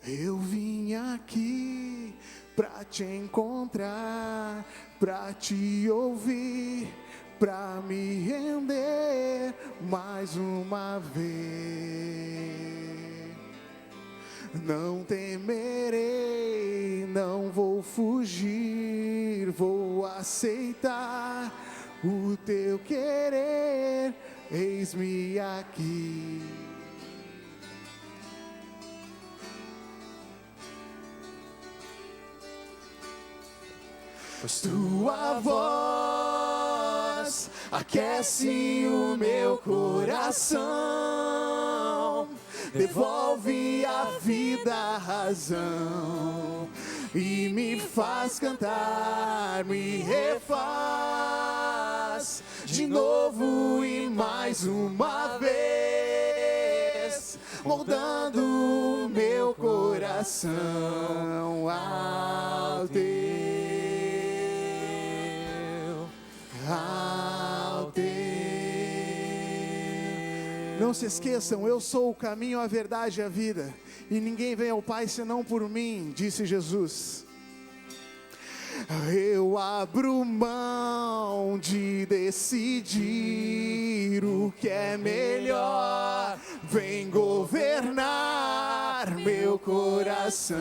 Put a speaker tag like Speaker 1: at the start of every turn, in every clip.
Speaker 1: Eu vim aqui pra te encontrar, pra te ouvir, pra me render mais uma vez. Não temerei, não vou fugir, vou aceitar o teu querer, eis-me aqui. Pois tua voz aquece o meu coração, devolve a vida, a razão, e me faz cantar, me refaz de novo e mais uma vez, moldando o meu coração ao teu. Não se esqueçam, eu sou o caminho, a verdade e a vida, e ninguém vem ao Pai senão por mim, disse Jesus. Eu abro mão de decidir o que é melhor, vem governar meu coração.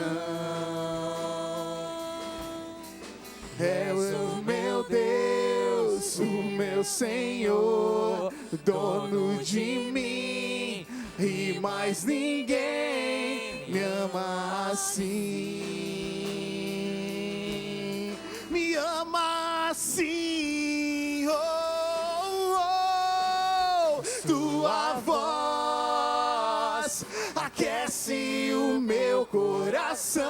Speaker 1: É o meu Deus, o meu Senhor, dono de mim, e mais ninguém me ama assim. Me ama assim, oh, oh. Tua voz aquece o meu coração,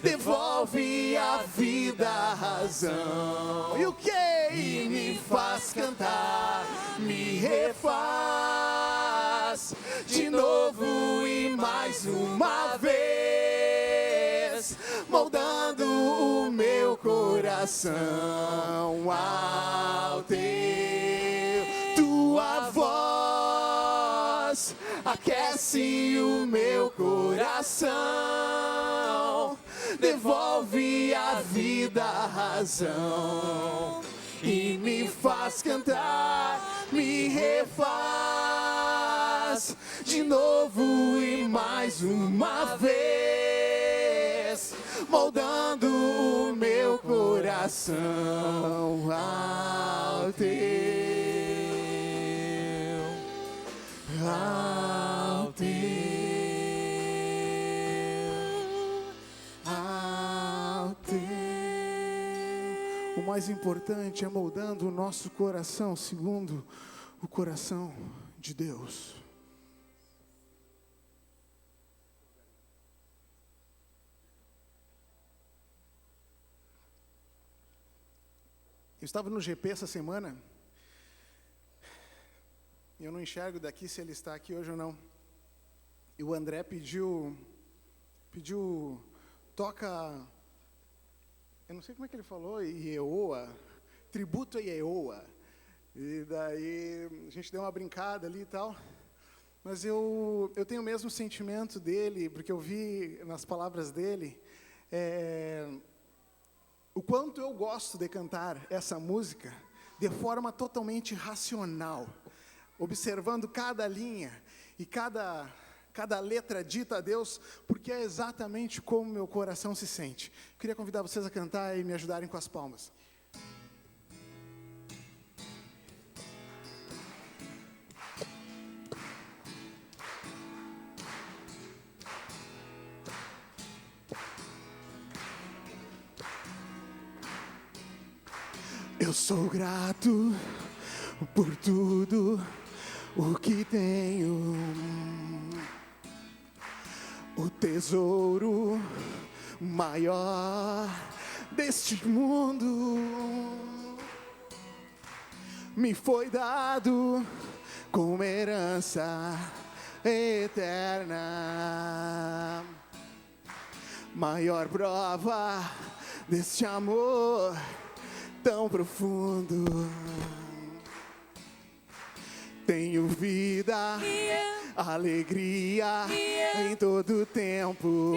Speaker 1: devolve a vida, a razão, e o que? E me faz cantar, me refaz de novo e mais uma vez, moldando o meu coração ao teu. Tua voz aquece o meu coração, devolve a vida, a razão, e me faz cantar, me refaz de novo e mais uma vez, moldando o meu coração ao teu, ao teu. O mais importante é moldando o nosso coração segundo o coração de Deus. Eu estava no GP essa semana, e eu não enxergo daqui se ele está aqui hoje ou não. E o André pediu, toca, eu não sei como é que ele falou, Ieoa, tributo a Ieoa. E daí a gente deu uma brincada ali e tal. Mas eu tenho o mesmo sentimento dele, porque eu vi nas palavras dele, o quanto eu gosto de cantar essa música de forma totalmente racional, observando cada linha e cada letra dita a Deus, porque é exatamente como meu coração se sente. Eu queria convidar vocês a cantar e me ajudarem com as palmas. Eu sou grato por tudo o que tenho, o tesouro maior deste mundo me foi dado como herança eterna. Maior prova deste amor tão profundo. Tenho vida alegria em todo tempo.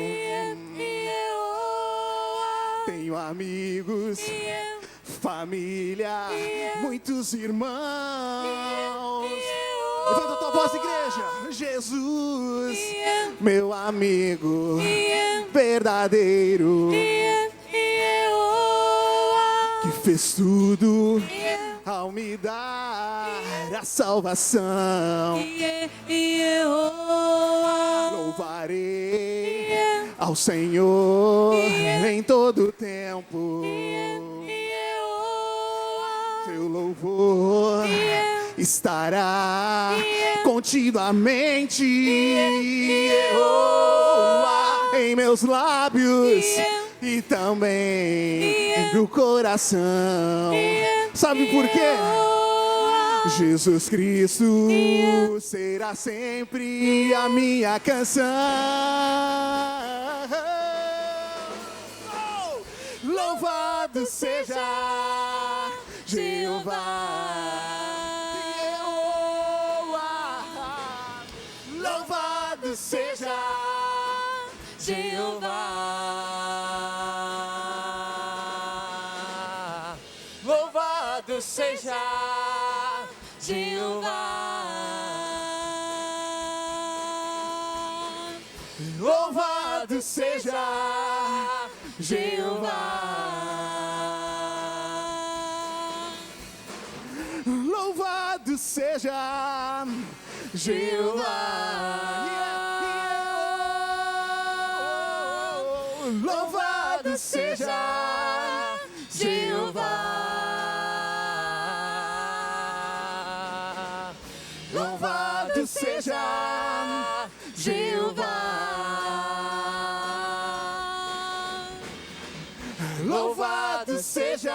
Speaker 1: Tenho amigos, família, muitos irmãos. Levanta a tua voz, igreja. Jesus, meu amigo verdadeiro, que fez tudo ao me dar a salvação. Louvarei ao Senhor em todo tempo. Seu louvor estará continuamente em meus lábios e também no coração. Sabe por quê? Jesus Cristo será sempre a minha canção. Louvado seja Jeová. Louvado seja Jeová.
Speaker 2: Louvado seja Jeová.
Speaker 1: Louvado seja Jeová. Louvado seja Jeová. Louvado seja Jeová. Louvado seja Jeová. Louvado seja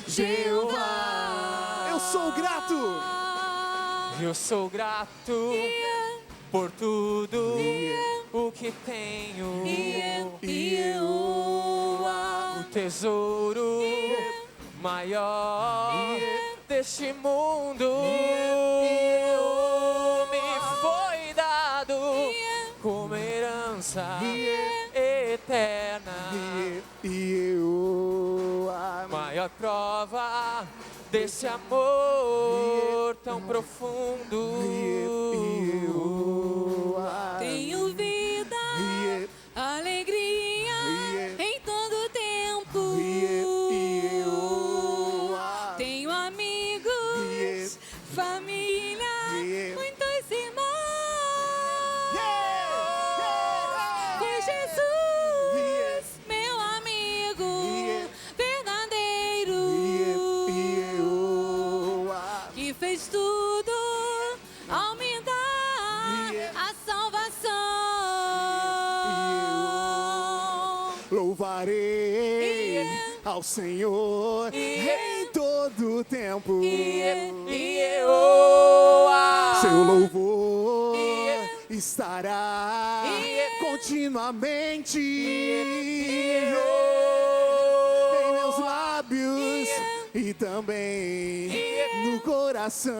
Speaker 1: Jeová. Eu sou grato.
Speaker 2: Eu sou grato por tudo o que tenho. O tesouro maior deste mundo me foi dado como herança eterna. Maior prova desse amor tão profundo.
Speaker 3: Tenho vida, alegria em todo tempo. Tenho amigos, família, muitos irmãos. Foi Jesus, meu amigo verdadeiro, que fez tudo ao me dar a salvação.
Speaker 1: Louvarei ao Senhor em todo tempo. Seu louvor estará continuamente em meus lábios e também no coração.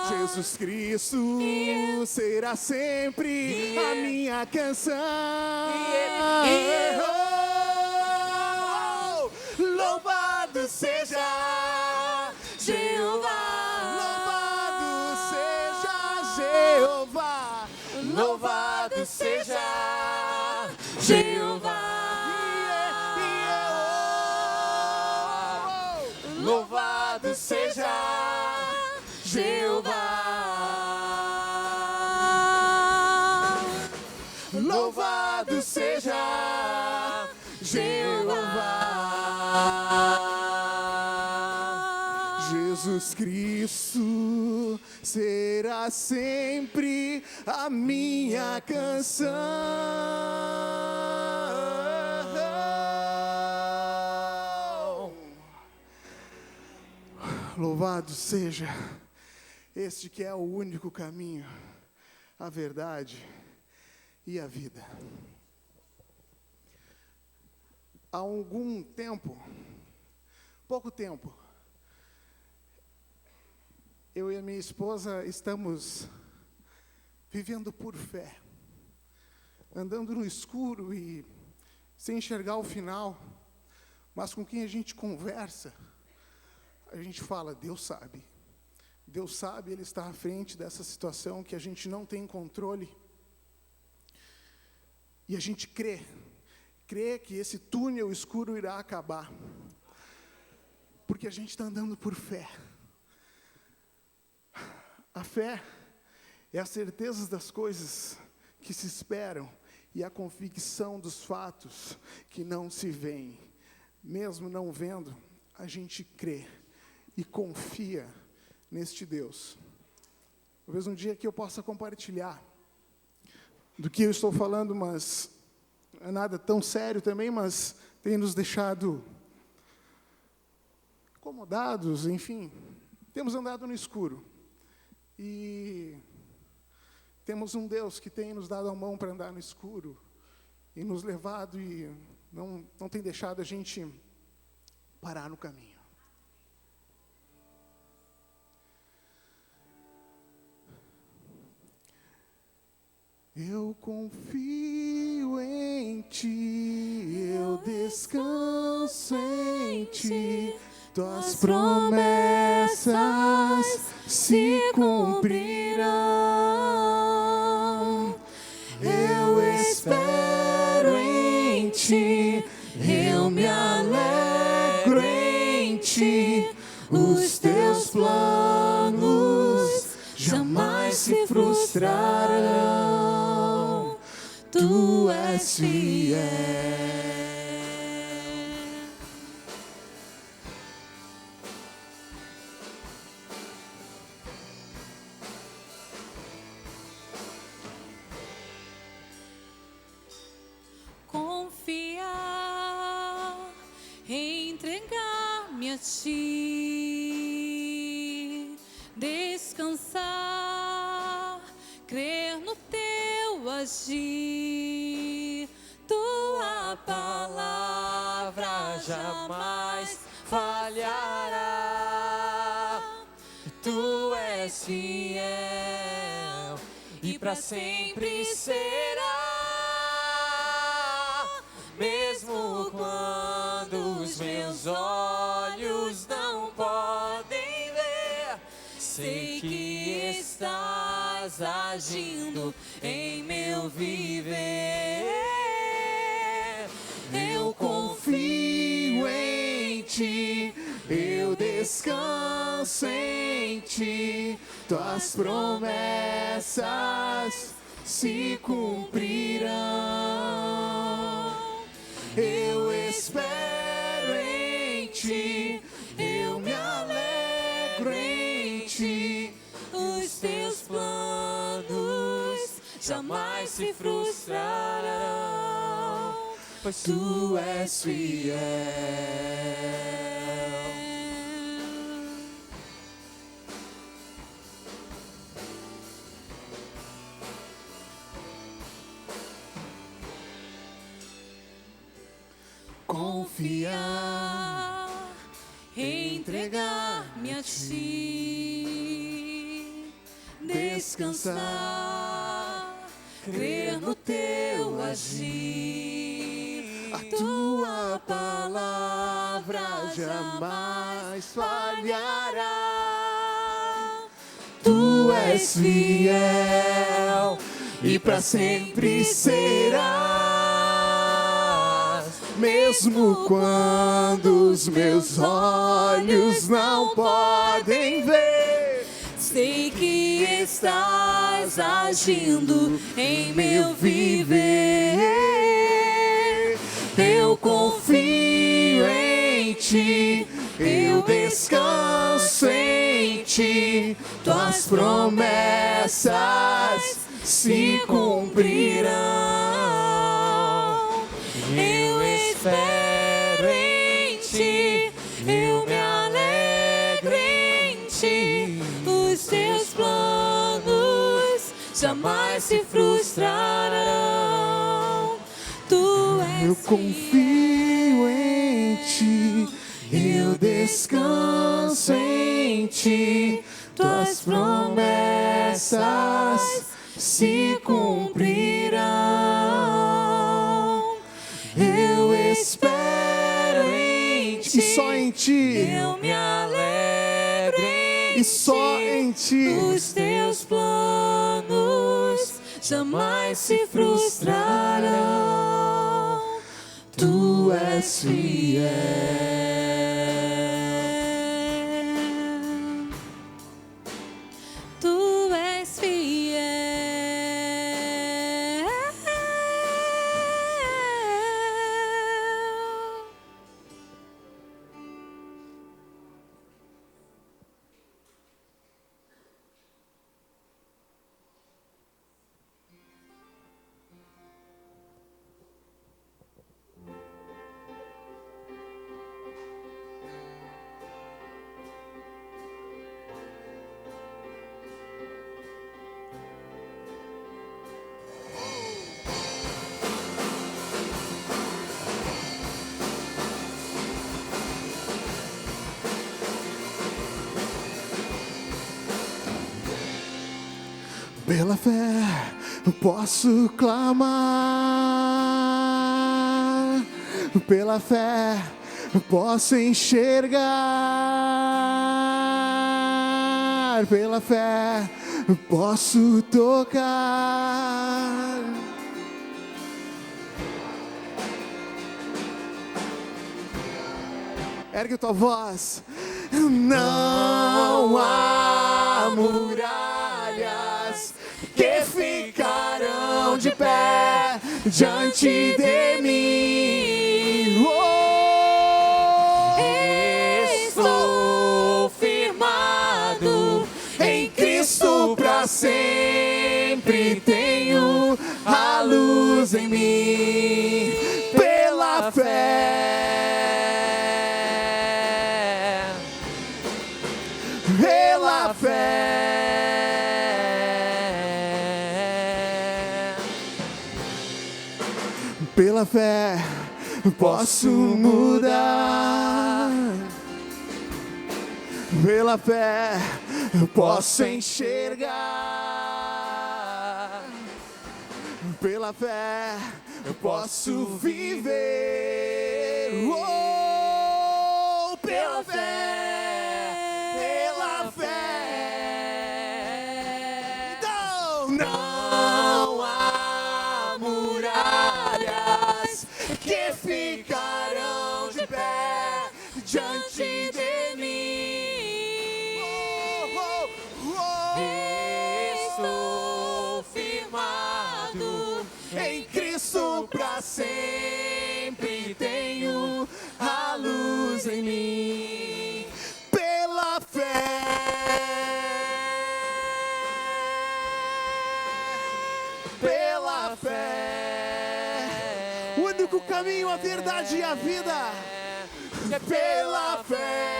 Speaker 1: Jesus Cristo será sempre a minha canção. Louvado seja Jeová. Louvado seja Jeová. Louvado seja Jeová. Louvado seja Jeová. Louvado seja Jeová. Jesus Cristo será sempre a minha canção. Louvado seja este que é o único caminho, a verdade e a vida. Há algum tempo, pouco tempo, eu e a minha esposa estamos vivendo por fé, andando no escuro e sem enxergar o final, mas com quem a gente conversa, a gente fala, Deus sabe. Deus sabe, Ele está à frente dessa situação que a gente não tem controle. E a gente crê que esse túnel escuro irá acabar. Porque a gente está andando por fé. A fé é a certeza das coisas que se esperam e a convicção dos fatos que não se veem. Mesmo não vendo, a gente crê e confia neste Deus. Talvez um dia que eu possa compartilhar do que eu estou falando, mas não é nada tão sério também, mas tem nos deixado incomodados, enfim. Temos andado no escuro. E temos um Deus que tem nos dado a mão para andar no escuro e nos levado e não tem deixado a gente parar no caminho. Eu confio em Ti, eu descanso em Ti, Tuas promessas se cumprirão. Eu espero em Ti, eu me alegro em Ti, os Teus planos jamais se frustrarão. Tu és fiel.
Speaker 3: Confiar, entregar-me a Ti, descansar, crer no Teu agir. Tua palavra jamais falhará.
Speaker 2: Tu és fiel e para sempre será. Mesmo quando os meus olhos não podem ver, sei que estás agindo em meu viver. Eu confio em Ti, eu descanso em Ti, Tuas promessas se cumprirão. Eu espero em Ti, eu me alegro em Ti, os Teus planos jamais se frustrarão, pois Tu és fiel.
Speaker 3: Confiar, entregar-me a Ti, descansar, crer no Teu agir.
Speaker 1: A Tua palavra jamais falhará. Tu és fiel e para sempre serás. Mesmo quando os meus olhos não podem ver,
Speaker 3: sei que estás agindo em meu viver.
Speaker 1: Eu confio em Ti, eu descanso em Ti, Tuas promessas se cumprirão.
Speaker 2: Eu espero em Ti, eu me alegro em Ti,
Speaker 3: Os Teus planos jamais se frustrarão. Tu és
Speaker 1: Eu confio em Ti, eu descanso em Ti,
Speaker 3: tuas promessas se cumprirão. Eu espero em ti,
Speaker 1: E só em ti.
Speaker 3: eu me alegro em
Speaker 1: E só em ti.
Speaker 3: Os teus planos jamais se frustrarão. Tu és fiel. Tu és fiel.
Speaker 1: Pela fé posso clamar, pela fé posso enxergar, pela fé posso tocar. Ergue tua voz. Não há muralhas que ficarão de pé diante de mim. Oh,
Speaker 3: Estou firmado
Speaker 1: em Cristo para sempre, tenho a luz em mim. Pela fé, pela fé, pela fé posso mudar, pela fé posso enxergar, pela fé posso viver. Oh, pela fé, pela fé. Então, não há muralhas que ficarão de pé diante de mim. Oh, oh, oh.
Speaker 3: Estou firmado
Speaker 1: Em Cristo para sempre tenho a luz em mim. Pela fé, pela fé. O único caminho, a verdade e a vida é pela fé.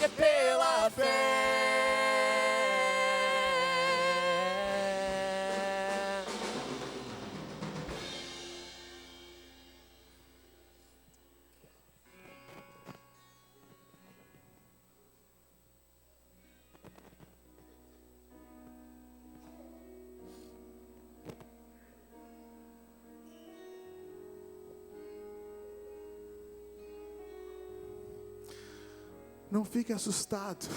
Speaker 1: É pela fé. Não fique assustado,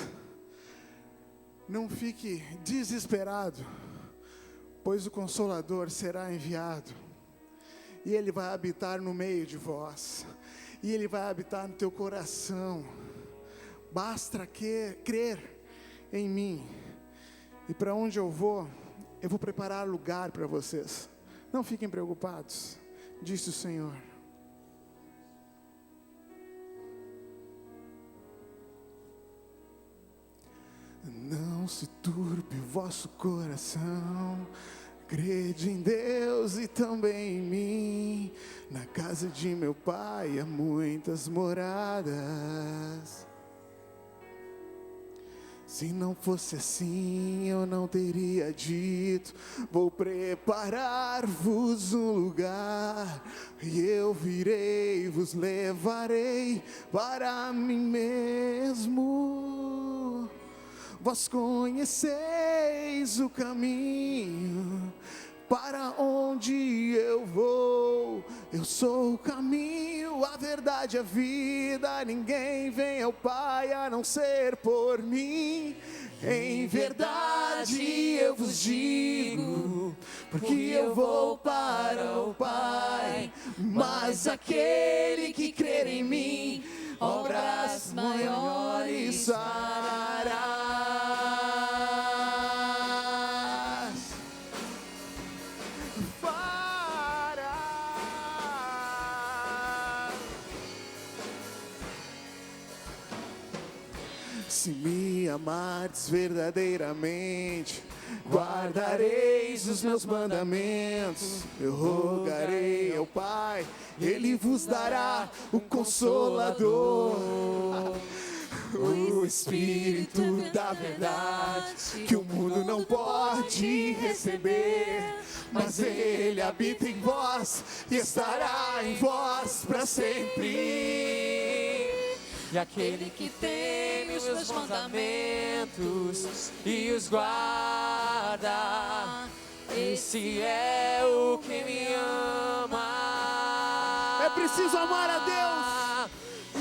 Speaker 1: não fique desesperado, pois o Consolador será enviado, e Ele vai habitar no meio de vós, e Ele vai habitar no teu coração. Basta crer em mim, e para onde eu vou preparar lugar para vocês. Não fiquem preocupados, disse o Senhor. Não se turbe o vosso coração, crede em Deus e também em mim. Na casa de meu Pai há muitas moradas. Se não fosse assim, eu não teria dito: vou preparar-vos um lugar, e eu virei, vos levarei para mim mesmo. Vós conheceis o caminho para onde eu vou. Eu sou o caminho, a verdade e a vida. Ninguém vem ao Pai a não ser por mim. Em verdade eu vos digo, porque eu vou para o Pai. Mas aquele que crer em mim, obras maiores fará. Se me amardes verdadeiramente, guardareis os meus mandamentos. Eu rogarei ao Pai, Ele vos dará o Consolador, o Espírito da verdade, que o mundo não pode receber, mas Ele habita em vós e estará em vós para sempre.
Speaker 2: E aquele que teme os meus mandamentos e os guarda, esse é o que me ama.
Speaker 1: É preciso amar a Deus.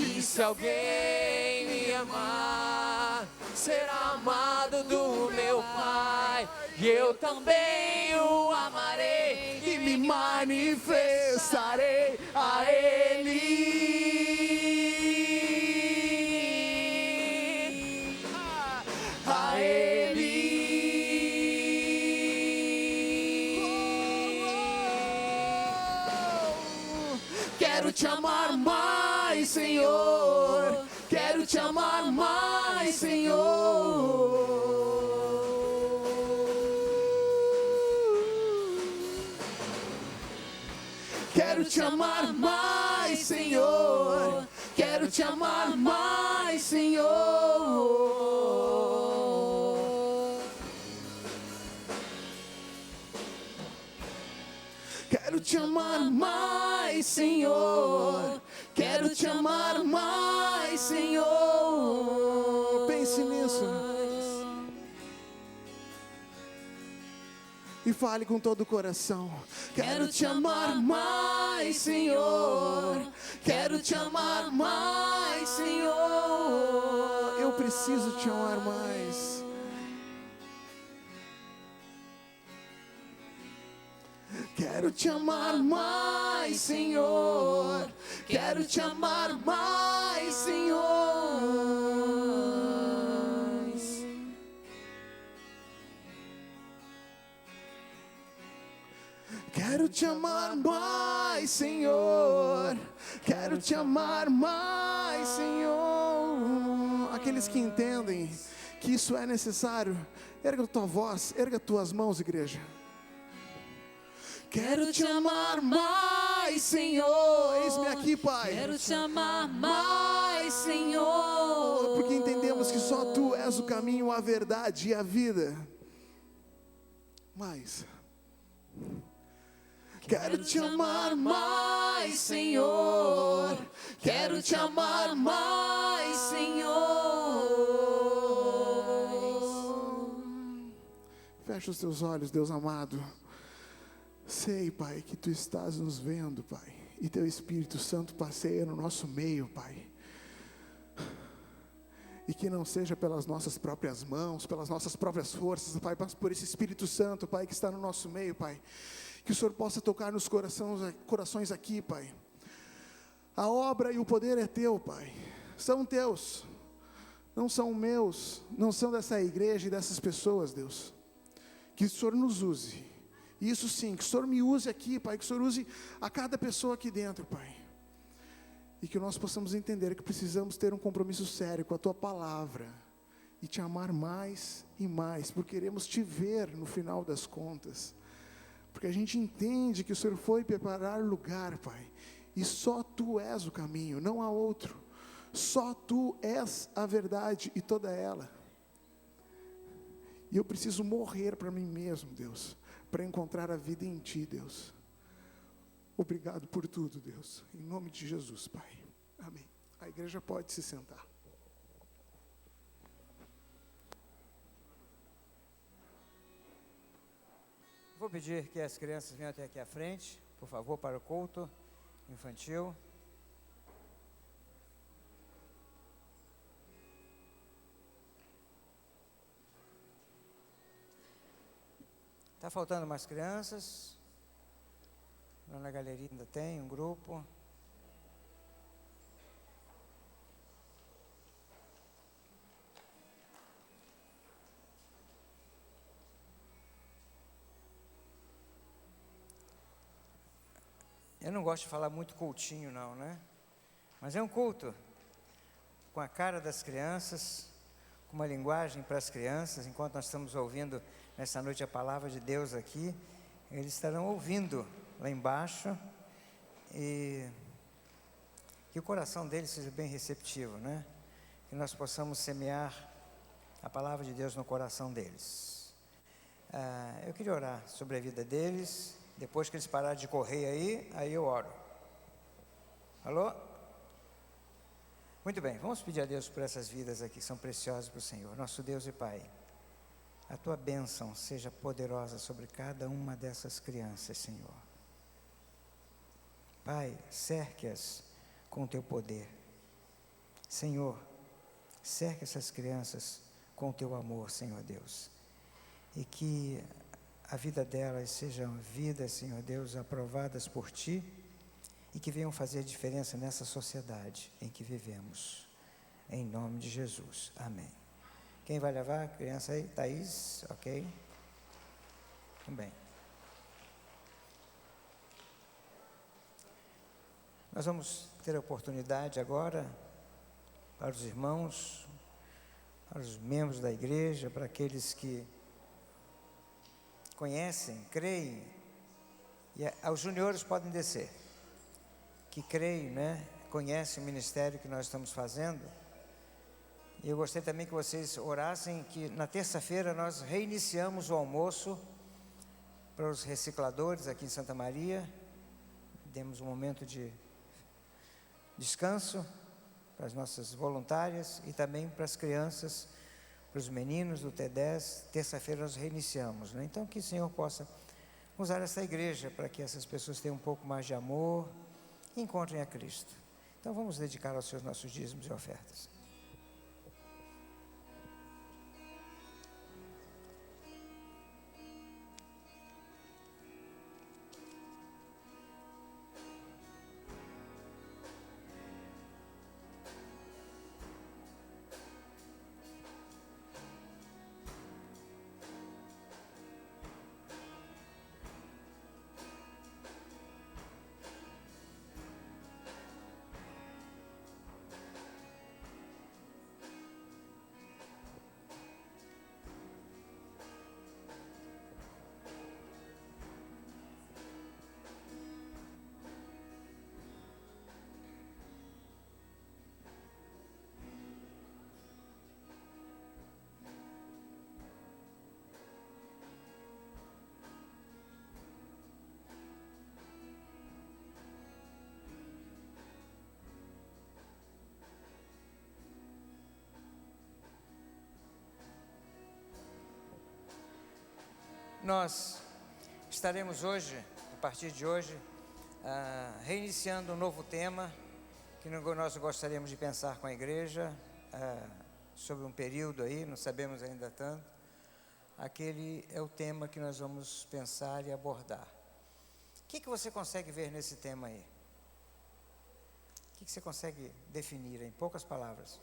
Speaker 2: E se alguém me amar, será amado do meu Pai, e eu também o amarei
Speaker 1: E me manifestarei a Ele. A Ele. Quero te amar mais, Senhor. Quero te amar mais, Senhor. Quero te amar mais, Senhor. Quero te amar mais, Senhor. Quero te amar mais, Senhor. Quero te amar mais, Senhor. Pense nisso e fale com todo o coração. Quero te amar mais, Senhor. Quero te amar mais, Senhor. Eu preciso te amar mais. Quero te amar mais, Senhor. Quero te amar mais, Senhor. Quero te amar mais, Senhor. Quero te amar mais, Senhor. Aqueles que entendem que isso é necessário, erga a tua voz, erga tuas mãos, igreja. Quero te amar mais, Senhor. Eis-me aqui, Pai.
Speaker 3: Quero te amar mais, Senhor.
Speaker 1: Porque entendemos que só Tu és o caminho, a verdade e a vida. Mais. Quero te amar mais, Senhor. Quero te amar mais, Senhor. Fecha os teus olhos, Deus amado. Sei, Pai, que Tu estás nos vendo, Pai, e Teu Espírito Santo passeia no nosso meio, Pai. E que não seja pelas nossas próprias mãos, pelas nossas próprias forças, Pai, mas por esse Espírito Santo, Pai, que está no nosso meio, Pai. Que o Senhor possa tocar nos corações aqui, Pai. A obra e o poder é Teu, Pai. São Teus, não são meus, não são dessa igreja e dessas pessoas, Deus. Que o Senhor nos use. Isso sim, que o Senhor me use aqui, Pai, que o Senhor use a cada pessoa aqui dentro, Pai. E que nós possamos entender que precisamos ter um compromisso sério com a Tua palavra. E Te amar mais e mais, porque queremos Te ver no final das contas. Porque a gente entende que o Senhor foi preparar lugar, Pai. E só Tu és o caminho, não há outro. Só Tu és a verdade e toda ela. E eu preciso morrer para mim mesmo, Deus, para encontrar a vida em Ti, Deus. Obrigado por tudo, Deus. Em nome de Jesus, Pai. Amém. A igreja pode se sentar.
Speaker 4: Vou pedir que as crianças venham até aqui à frente, por favor, para o culto infantil. Está faltando mais crianças. Lá na galeria ainda tem um grupo. Eu não gosto de falar muito cultinho não, né? Mas é um culto com a cara das crianças, com uma linguagem para as crianças. Enquanto nós estamos ouvindo nessa noite a palavra de Deus aqui, eles estarão ouvindo lá embaixo, e que o coração deles seja bem receptivo, né? Que nós possamos semear a palavra de Deus no coração deles. Eu queria orar sobre a vida deles. Depois que eles pararem de correr aí eu oro. Alô? Muito bem, vamos pedir a Deus por essas vidas aqui que são preciosas para o Senhor. Nosso Deus e Pai, a Tua bênção seja poderosa sobre cada uma dessas crianças, Senhor. Pai, cerque-as com o Teu poder. Senhor, cerque essas crianças com o Teu amor, Senhor Deus. E que a vida delas sejam vidas, Senhor Deus, aprovadas por Ti, e que venham fazer diferença nessa sociedade em que vivemos. Em nome de Jesus. Amém. Quem vai levar a criança aí? Thaís, ok? Muito bem. Nós vamos ter a oportunidade agora, para os irmãos, para os membros da igreja, para aqueles que conhecem, creem, e os juniores podem descer, que creem, né, conhecem o ministério que nós estamos fazendo. E eu gostaria também que vocês orassem, que na terça-feira nós reiniciamos o almoço para os recicladores aqui em Santa Maria. Demos um momento de descanso para as nossas voluntárias e também para as crianças, para os meninos do T10. Terça-feira nós reiniciamos, né? Então que o Senhor possa usar essa igreja para que essas pessoas tenham um pouco mais de amor e encontrem a Cristo. Então vamos dedicar aos seus nossos dízimos e ofertas. Nós estaremos hoje, a partir de hoje, reiniciando um novo tema que nós gostaríamos de pensar com a igreja, sobre um período aí, não sabemos ainda tanto. Aquele é o tema que nós vamos pensar e abordar. O que você consegue ver nesse tema aí? O que você consegue definir em poucas palavras?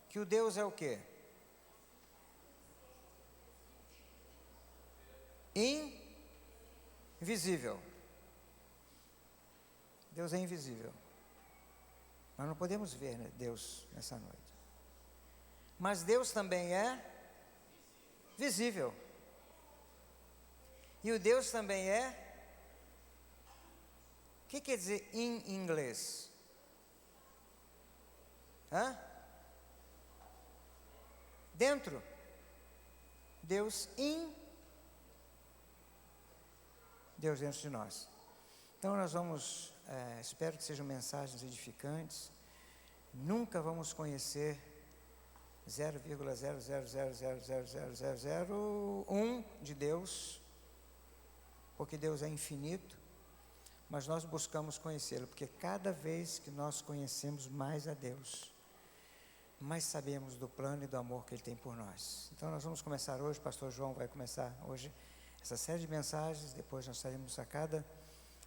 Speaker 4: Que o Deus é o quê? Invisível. Deus é invisível. Nós não podemos ver, né, Deus nessa noite. Mas Deus também é visível. E o Deus também é... O que quer dizer em inglês? dentro, Deus dentro de nós. Então nós vamos, espero que sejam mensagens edificantes. Nunca vamos conhecer 0,000000001 de Deus, porque Deus é infinito, mas nós buscamos conhecê-lo, porque cada vez que nós conhecemos mais a Deus, mais sabemos do plano e do amor que Ele tem por nós. Então nós vamos começar hoje, o pastor João vai começar hoje essa série de mensagens, depois nós estaremos a cada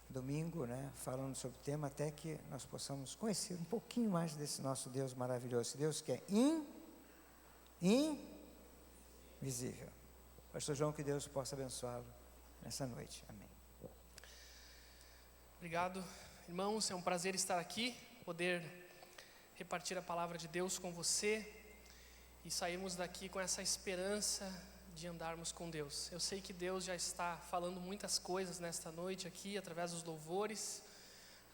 Speaker 4: domingo, falando sobre o tema, até que nós possamos conhecer um pouquinho mais desse nosso Deus maravilhoso, esse Deus que é invisível. Pastor João, que Deus possa abençoá-lo nessa noite. Amém.
Speaker 5: Obrigado, irmãos, é um prazer estar aqui, poder repartir a palavra de Deus com você e sairmos daqui com essa esperança de andarmos com Deus. Eu sei que Deus já está falando muitas coisas nesta noite aqui, através dos louvores,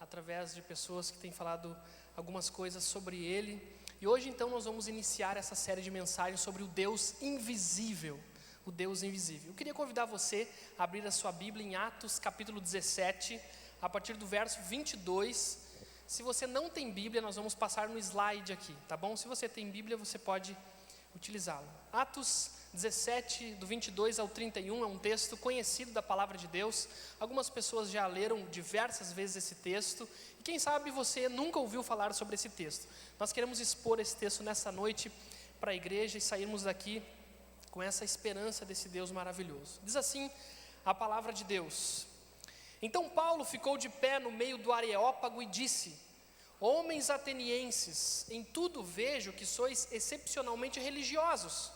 Speaker 5: através de pessoas que têm falado algumas coisas sobre Ele. E hoje então nós vamos iniciar essa série de mensagens sobre o Deus invisível, o Deus invisível. Eu queria convidar você a abrir a sua Bíblia em Atos capítulo 17, a partir do verso 22. Se você não tem Bíblia, nós vamos passar no slide aqui, tá bom? Se você tem Bíblia, você pode utilizá-la. Atos 17, do 22 ao 31, é um texto conhecido da palavra de Deus. Algumas pessoas já leram diversas vezes esse texto, e quem sabe você nunca ouviu falar sobre esse texto. Nós queremos expor esse texto nessa noite para a igreja e sairmos daqui com essa esperança desse Deus maravilhoso. Diz assim a palavra de Deus: Então Paulo ficou de pé no meio do Areópago e disse: Homens atenienses, em tudo vejo que sois excepcionalmente religiosos.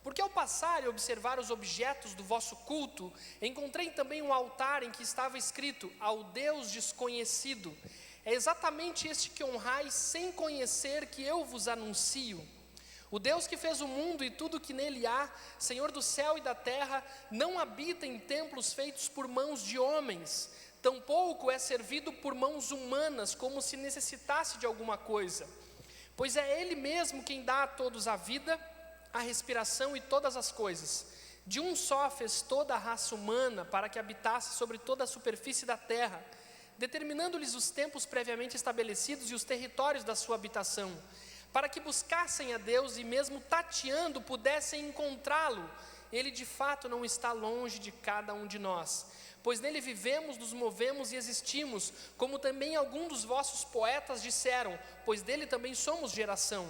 Speaker 5: Porque ao passar e observar os objetos do vosso culto, encontrei também um altar em que estava escrito: Ao Deus desconhecido. É exatamente este que honrais sem conhecer que eu vos anuncio. O Deus que fez o mundo e tudo que nele há, Senhor do céu e da terra, não habita em templos feitos por mãos de homens, tampouco é servido por mãos humanas, como se necessitasse de alguma coisa. Pois é Ele mesmo quem dá a todos a vida, a respiração e todas as coisas. De um só fez toda a raça humana para que habitasse sobre toda a superfície da terra, determinando-lhes os tempos previamente estabelecidos e os territórios da sua habitação, para que buscassem a Deus e mesmo tateando pudessem encontrá-lo. Ele de fato não está longe de cada um de nós, pois nele vivemos, nos movemos e existimos, como também alguns dos vossos poetas disseram, pois dele também somos geração.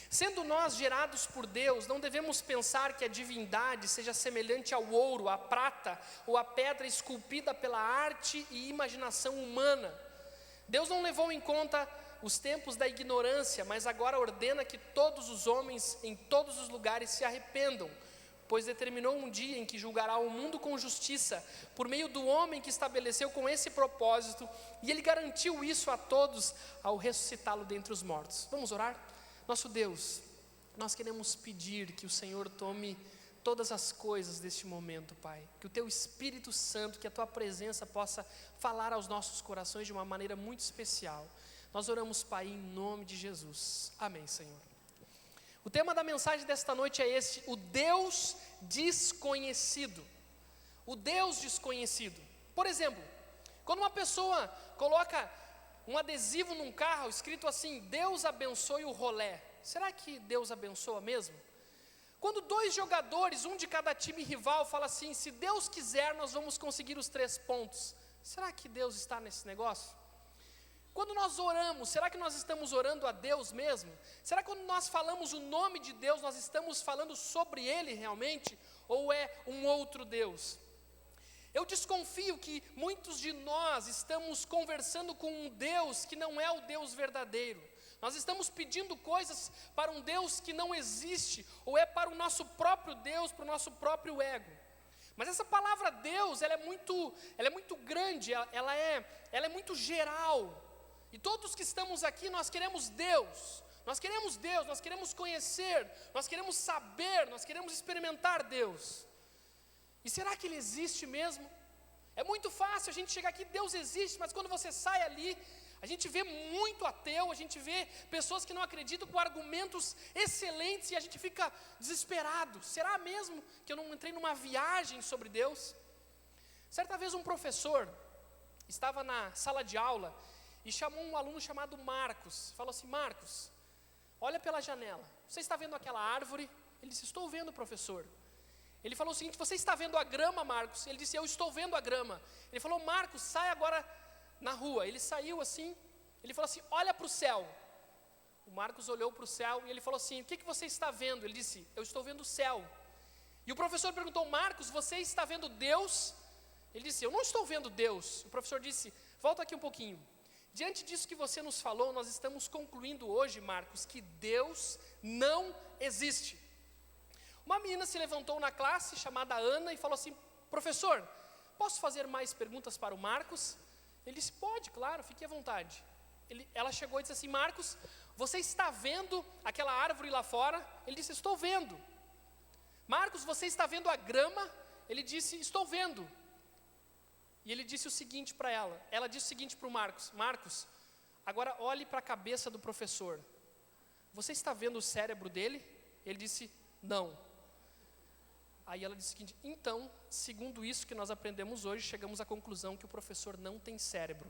Speaker 5: Sendo nós gerados por Deus, não devemos pensar que a divindade seja semelhante ao ouro, à prata ou à pedra esculpida pela arte e imaginação humana. Deus não levou em conta os tempos da ignorância, mas agora ordena que todos os homens em todos os lugares se arrependam, pois determinou um dia em que julgará o mundo com justiça, por meio do homem que estabeleceu com esse propósito, e Ele garantiu isso a todos ao ressuscitá-lo dentre os mortos. Vamos orar? Nosso Deus, nós queremos pedir que o Senhor tome todas as coisas deste momento, Pai, que o Teu Espírito Santo, que a Tua presença possa falar aos nossos corações de uma maneira muito especial. Nós oramos, Pai, em nome de Jesus. Amém, Senhor. O tema da mensagem desta noite é este: o Deus desconhecido. O Deus desconhecido. Por exemplo, quando uma pessoa coloca um adesivo num carro escrito assim: Deus abençoe o rolé, será que Deus abençoa mesmo? Quando dois jogadores, um de cada time rival, fala assim: se Deus quiser nós vamos conseguir os 3 pontos, será que Deus está nesse negócio? Quando nós oramos, será que nós estamos orando a Deus mesmo? Será que quando nós falamos o nome de Deus, nós estamos falando sobre Ele realmente? Ou é um outro Deus? Eu desconfio que muitos de nós estamos conversando com um Deus que não é o Deus verdadeiro. Nós estamos pedindo coisas para um Deus que não existe, ou é para o nosso próprio Deus, para o nosso próprio ego. Mas essa palavra Deus, ela é muito grande, ela é muito geral. E todos que estamos aqui, nós queremos Deus, nós queremos conhecer, nós queremos saber, nós queremos experimentar Deus. E será que Ele existe mesmo? É muito fácil a gente chegar aqui: Deus existe, mas quando você sai ali, A gente vê muito ateu, a gente vê pessoas que não acreditam com argumentos excelentes e a gente fica desesperado. Será mesmo que eu não entrei numa viagem sobre Deus? Certa vez um professor estava na sala de aula e chamou um aluno chamado Marcos. Falou assim: Marcos, olha pela janela. Você está vendo aquela árvore? Ele disse: estou vendo, professor. Ele falou o seguinte: você está vendo a grama, Marcos? Ele disse: eu estou vendo a grama. Ele falou: Marcos, sai agora na rua. Ele saiu assim, ele falou assim: olha para o céu. O Marcos olhou para o céu e ele falou assim: o que você está vendo? Ele disse: eu estou vendo o céu. E o professor perguntou: Marcos, você está vendo Deus? Ele disse: eu não estou vendo Deus. O professor disse: volta aqui um pouquinho. Diante disso que você nos falou, nós estamos concluindo hoje, Marcos, que Deus não existe. Uma menina se levantou na classe, chamada Ana, e falou assim: professor, posso fazer mais perguntas para o Marcos? Ele disse: pode, claro, fique à vontade. Ela chegou e disse assim: Marcos, você está vendo aquela árvore lá fora? Ele disse: estou vendo. Marcos, você está vendo a grama? Ele disse: estou vendo. E ele disse o seguinte para ela disse o seguinte para o Marcos: Marcos, agora olhe para a cabeça do professor. Você está vendo o cérebro dele? Ele disse: não. Aí ela disse o seguinte: então, segundo isso que nós aprendemos hoje, chegamos à conclusão que o professor não tem cérebro.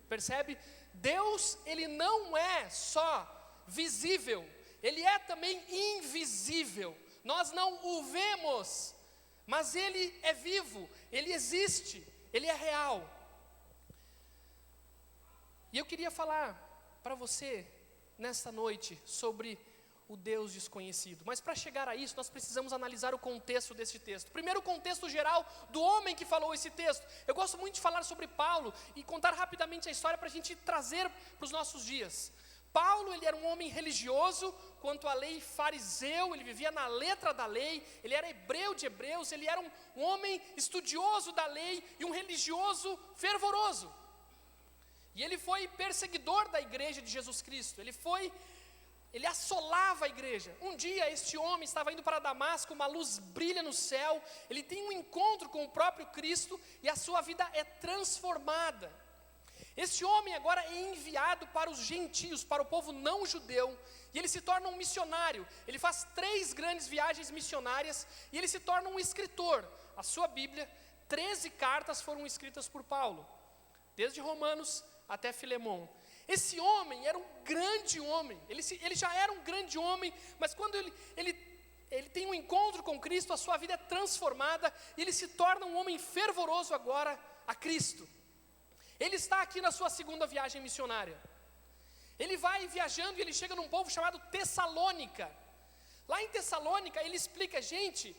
Speaker 5: Percebe? Deus, ele não é só visível, ele é também invisível. Nós não o vemos, mas ele é vivo, ele existe, ele é real. E eu queria falar para você nesta noite sobre o Deus desconhecido. Mas para chegar a isso, nós precisamos analisar o contexto desse texto. Primeiro, o contexto geral do homem que falou esse texto. Eu gosto muito de falar sobre Paulo e contar rapidamente a história para a gente trazer para os nossos dias. Paulo, ele era um homem religioso quanto à lei, fariseu, ele vivia na letra da lei, ele era hebreu de hebreus, ele era um homem estudioso da lei e um religioso fervoroso. E ele foi perseguidor da igreja de Jesus Cristo, ele assolava a igreja. Um dia este homem estava indo para Damasco, uma luz brilha no céu, ele tem um encontro com o próprio Cristo e a sua vida é transformada. Este homem agora é enviado para os gentios, para o povo não judeu, e ele se torna um missionário. Ele faz 3 grandes viagens missionárias e ele se torna um escritor. A sua Bíblia, 13 cartas foram escritas por Paulo, desde Romanos até Filemão. Esse homem era um grande homem, ele já era um grande homem, mas quando ele tem um encontro com Cristo, a sua vida é transformada, e ele se torna um homem fervoroso agora a Cristo. Ele está aqui na sua 2ª viagem missionária. Ele vai viajando e ele chega num povo chamado Tessalônica. Lá em Tessalônica ele explica: gente,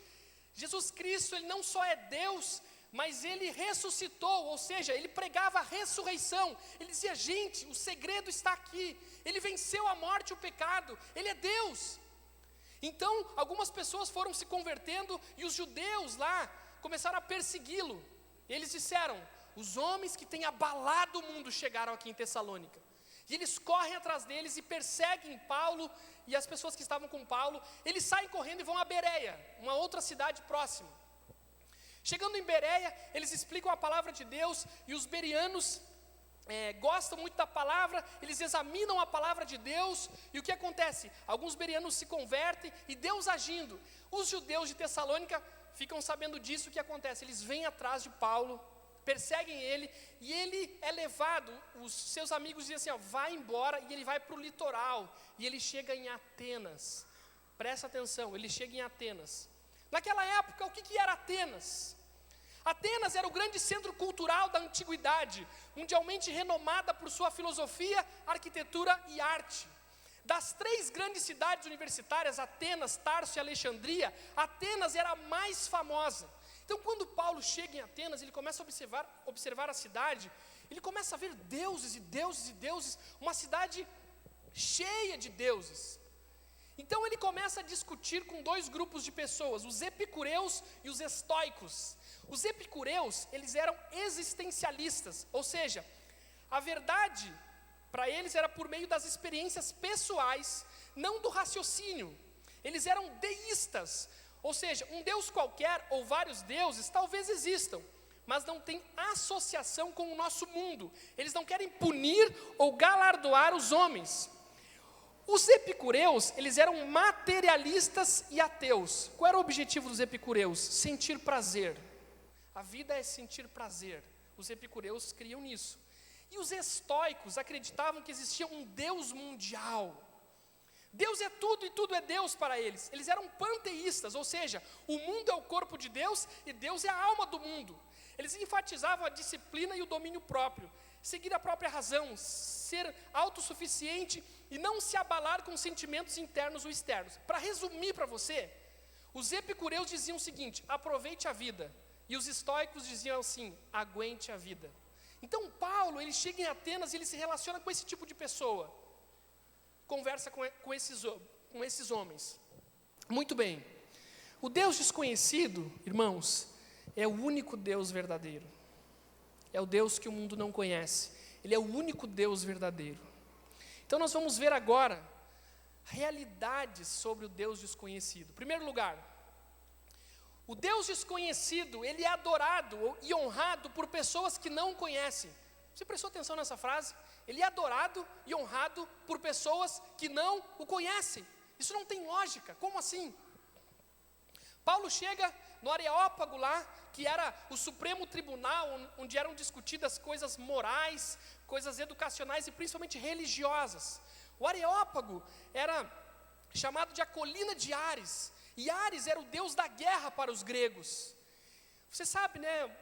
Speaker 5: Jesus Cristo, ele não só é Deus, mas ele ressuscitou, ou seja, ele pregava a ressurreição. Ele dizia: gente, o segredo está aqui, ele venceu a morte e o pecado, ele é Deus. Então, algumas pessoas foram se convertendo e os judeus lá começaram a persegui-lo. Eles disseram: os homens que têm abalado o mundo chegaram aqui em Tessalônica. E eles correm atrás deles e perseguem Paulo e as pessoas que estavam com Paulo. Eles saem correndo e vão a Bereia, uma outra cidade próxima. Chegando em Bereia, eles explicam a palavra de Deus, e os bereanos gostam muito da palavra, eles examinam a palavra de Deus, e o que acontece? Alguns bereanos se convertem, e Deus agindo. Os judeus de Tessalônica ficam sabendo disso. O que acontece? Eles vêm atrás de Paulo, perseguem ele, e ele é levado. Os seus amigos dizem assim: vai embora, e ele vai para o litoral, e ele chega em Atenas. Presta atenção, ele chega em Atenas. Naquela época, o que era Atenas? Atenas era o grande centro cultural da antiguidade, mundialmente renomada por sua filosofia, arquitetura e arte. Das 3 grandes cidades universitárias, Atenas, Tarso e Alexandria, Atenas era a mais famosa. Então, quando Paulo chega em Atenas, ele começa a observar a cidade, ele começa a ver deuses e deuses e deuses, uma cidade cheia de deuses. Então ele começa a discutir com 2 grupos de pessoas, os epicureus e os estoicos. Os epicureus, eles eram existencialistas, ou seja, a verdade para eles era por meio das experiências pessoais, não do raciocínio. Eles eram deístas, ou seja, um Deus qualquer ou vários deuses talvez existam, mas não têm associação com o nosso mundo. Eles não querem punir ou galardoar os homens. Os epicureus, eles eram materialistas e ateus. Qual era o objetivo dos epicureus? Sentir prazer. A vida é sentir prazer. Os epicureus criam nisso. E os estoicos acreditavam que existia um Deus mundial. Deus é tudo e tudo é Deus para eles. Eles eram panteístas, ou seja, o mundo é o corpo de Deus e Deus é a alma do mundo. Eles enfatizavam a disciplina e o domínio próprio, seguir a própria razão, ser autossuficiente e não se abalar com sentimentos internos ou externos. Para resumir para você, os epicureus diziam o seguinte: aproveite a vida. E os estoicos diziam assim: aguente a vida. Então Paulo, ele chega em Atenas e ele se relaciona com esse tipo de pessoa. Conversa com esses homens. Muito bem. O Deus desconhecido, irmãos, é o único Deus verdadeiro. É o Deus que o mundo não conhece. Ele é o único Deus verdadeiro. Então nós vamos ver agora realidades sobre o Deus desconhecido. Em primeiro lugar, o Deus desconhecido, ele é adorado e honrado por pessoas que não conhecem. Você prestou atenção nessa frase? Ele é adorado e honrado por pessoas que não o conhecem. Isso não tem lógica. Como assim? Paulo chega no Areópago lá, que era o Supremo Tribunal, onde eram discutidas coisas morais, coisas educacionais e principalmente religiosas. O Areópago era chamado de a colina de Ares. E Ares era o deus da guerra para os gregos. Você sabe, né?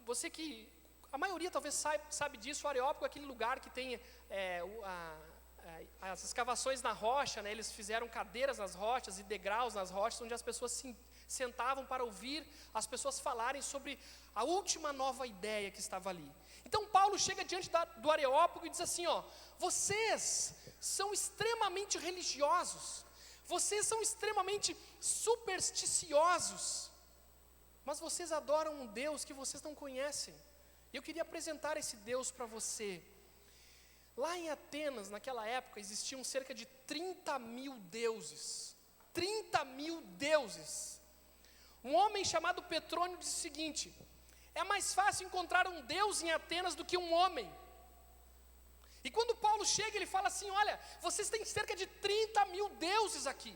Speaker 5: Você que... A maioria talvez sabe disso. O Areópago é aquele lugar que tem as escavações na rocha, né? Eles fizeram cadeiras nas rochas e degraus nas rochas, onde as pessoas se sentavam para ouvir as pessoas falarem sobre a última nova ideia que estava ali. Então Paulo chega diante do Areópago e diz assim, ó: vocês são extremamente religiosos, vocês são extremamente supersticiosos, mas vocês adoram um Deus que vocês não conhecem. E eu queria apresentar esse Deus para você. Lá em Atenas, naquela época, existiam cerca de 30 mil deuses. 30 mil deuses. Um homem chamado Petrônio disse o seguinte: é mais fácil encontrar um Deus em Atenas do que um homem. E quando Paulo chega, ele fala assim: olha, vocês têm cerca de 30 mil deuses aqui,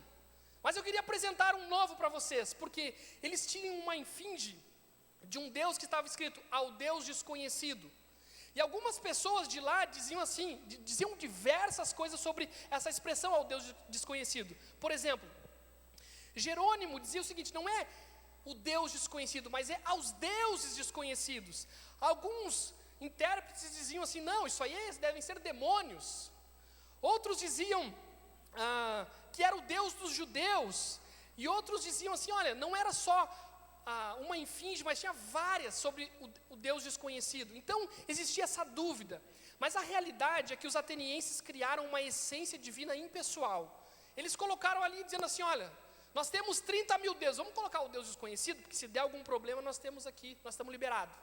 Speaker 5: mas eu queria apresentar um novo para vocês, porque eles tinham uma esfinge de um Deus que estava escrito: ao Deus desconhecido. E algumas pessoas de lá diziam assim, diziam diversas coisas sobre essa expressão ao Deus desconhecido. Por exemplo, Jerônimo dizia o seguinte: não é o Deus desconhecido, mas é aos deuses desconhecidos. Alguns intérpretes diziam assim: não, isso aí devem ser demônios. Outros diziam que era o Deus dos judeus. E outros diziam assim: olha, não era só uma esfinge, mas tinha várias sobre o Deus desconhecido. Então existia essa dúvida. Mas a realidade é que os atenienses criaram uma essência divina impessoal. Eles colocaram ali dizendo assim: olha, nós temos 30 mil deuses, vamos colocar o Deus desconhecido, porque se der algum problema nós temos aqui, nós estamos liberados.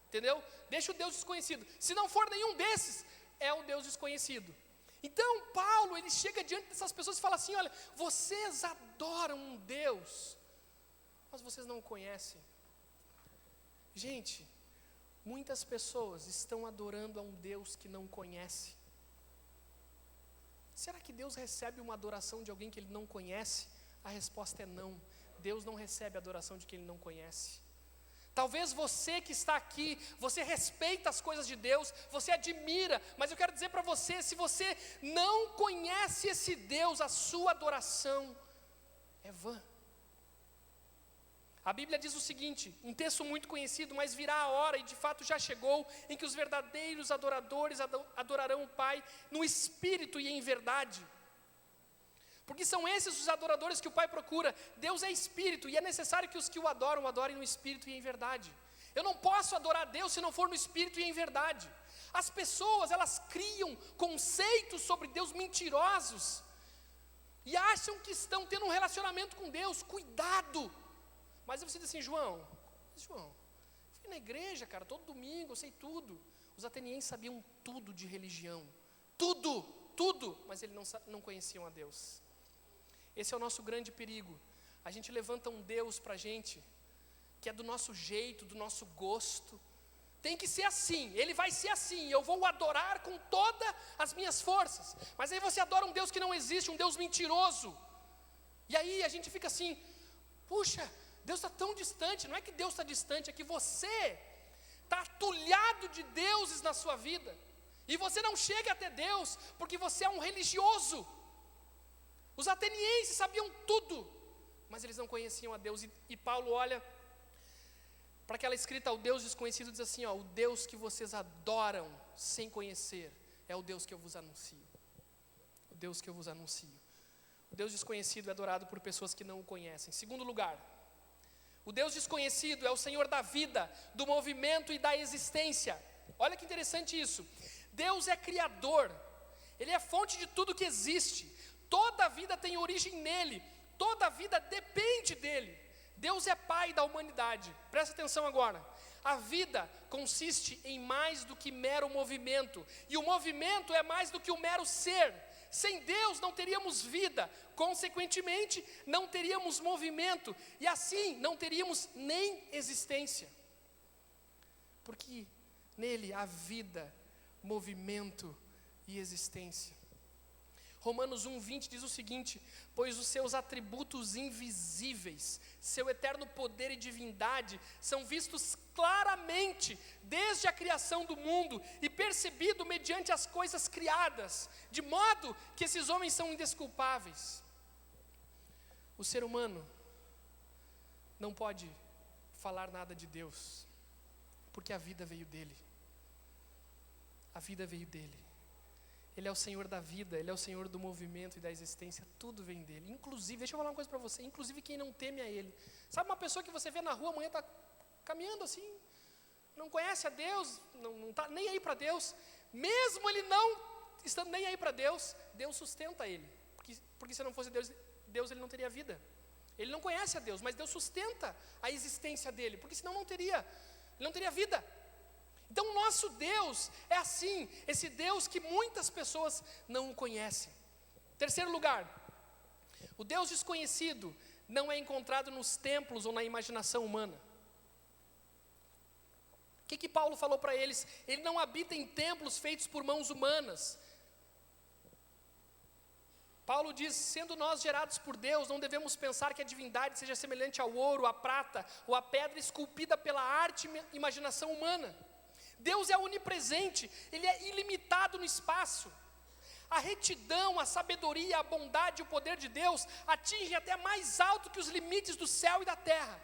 Speaker 5: Entendeu? Deixa o Deus desconhecido. Se não for nenhum desses, é o Deus desconhecido. Então Paulo, ele chega diante dessas pessoas e fala assim: olha, vocês adoram um Deus, mas vocês não o conhecem. Gente, muitas pessoas estão adorando a um Deus que não conhece. Será que Deus recebe uma adoração de alguém que ele não conhece? A resposta é não. Deus não recebe a adoração de quem ele não conhece. Talvez você que está aqui, você respeita as coisas de Deus, você admira, mas eu quero dizer para você, se você não conhece esse Deus, a sua adoração é vã. A Bíblia diz o seguinte, um texto muito conhecido: mas virá a hora, e de fato já chegou, em que os verdadeiros adoradores adorarão o Pai no Espírito e em verdade. Porque são esses os adoradores que o Pai procura. Deus é Espírito, e é necessário que os que o adoram, o adorem no Espírito e em verdade. Eu não posso adorar Deus se não for no Espírito e em verdade. As pessoas, elas criam conceitos sobre Deus mentirosos, e acham que estão tendo um relacionamento com Deus. Cuidado! Mas você diz assim: João, fui na igreja, cara, todo domingo, eu sei tudo. Os atenienses sabiam tudo de religião, tudo, mas eles não conheciam a Deus. Esse é o nosso grande perigo. A gente levanta um Deus para a gente, que é do nosso jeito, do nosso gosto. Tem que ser assim, ele vai ser assim, eu vou o adorar com todas as minhas forças. Mas aí você adora um Deus que não existe, um Deus mentiroso. E aí a gente fica assim, puxa, Deus está tão distante. Não é que Deus está distante, é que você está atulhado de deuses na sua vida. E você não chega até Deus, porque você é um religioso. Os atenienses sabiam tudo, mas eles não conheciam a Deus. E Paulo olha para aquela escrita, o Deus desconhecido, diz assim, ó, o Deus que vocês adoram sem conhecer, é o Deus que eu vos anuncio. O Deus que eu vos anuncio. O Deus desconhecido é adorado por pessoas que não o conhecem. Segundo lugar, o Deus desconhecido é o Senhor da vida, do movimento e da existência. Olha que interessante isso. Deus é criador, Ele é fonte de tudo que existe. Toda a vida tem origem nele, toda a vida depende dele. Deus é pai da humanidade. Presta atenção agora. A vida consiste em mais do que mero movimento, e o movimento é mais do que o mero ser. Sem Deus não teríamos vida, consequentemente não teríamos movimento, e assim não teríamos nem existência. Porque nele há vida, movimento e existência. Romanos 1:20 diz o seguinte: pois os seus atributos invisíveis, seu eterno poder e divindade, são vistos claramente desde a criação do mundo e percebido mediante as coisas criadas, de modo que esses homens são indesculpáveis. O ser humano não pode falar nada de Deus, porque a vida veio dele. A vida veio dele. Ele é o Senhor da vida, Ele é o Senhor do movimento e da existência, tudo vem dele. Inclusive, deixa eu falar uma coisa para você, inclusive quem não teme a Ele. Sabe uma pessoa que você vê na rua, amanhã está caminhando assim, não conhece a Deus, não está nem aí para Deus, mesmo ele não estando nem aí para Deus, Deus sustenta ele. Porque se não fosse Deus ele não teria vida. Ele não conhece a Deus, mas Deus sustenta a existência dele, porque senão ele não teria vida. Então o nosso Deus é assim, esse Deus que muitas pessoas não o conhecem. Terceiro lugar, o Deus desconhecido não é encontrado nos templos ou na imaginação humana. O que Paulo falou para eles? Ele não habita em templos feitos por mãos humanas. Paulo diz, sendo nós gerados por Deus, não devemos pensar que a divindade seja semelhante ao ouro, à prata ou à pedra esculpida pela arte e imaginação humana. Deus é onipresente, Ele é ilimitado no espaço. A retidão, a sabedoria, a bondade e o poder de Deus atingem até mais alto que os limites do céu e da terra.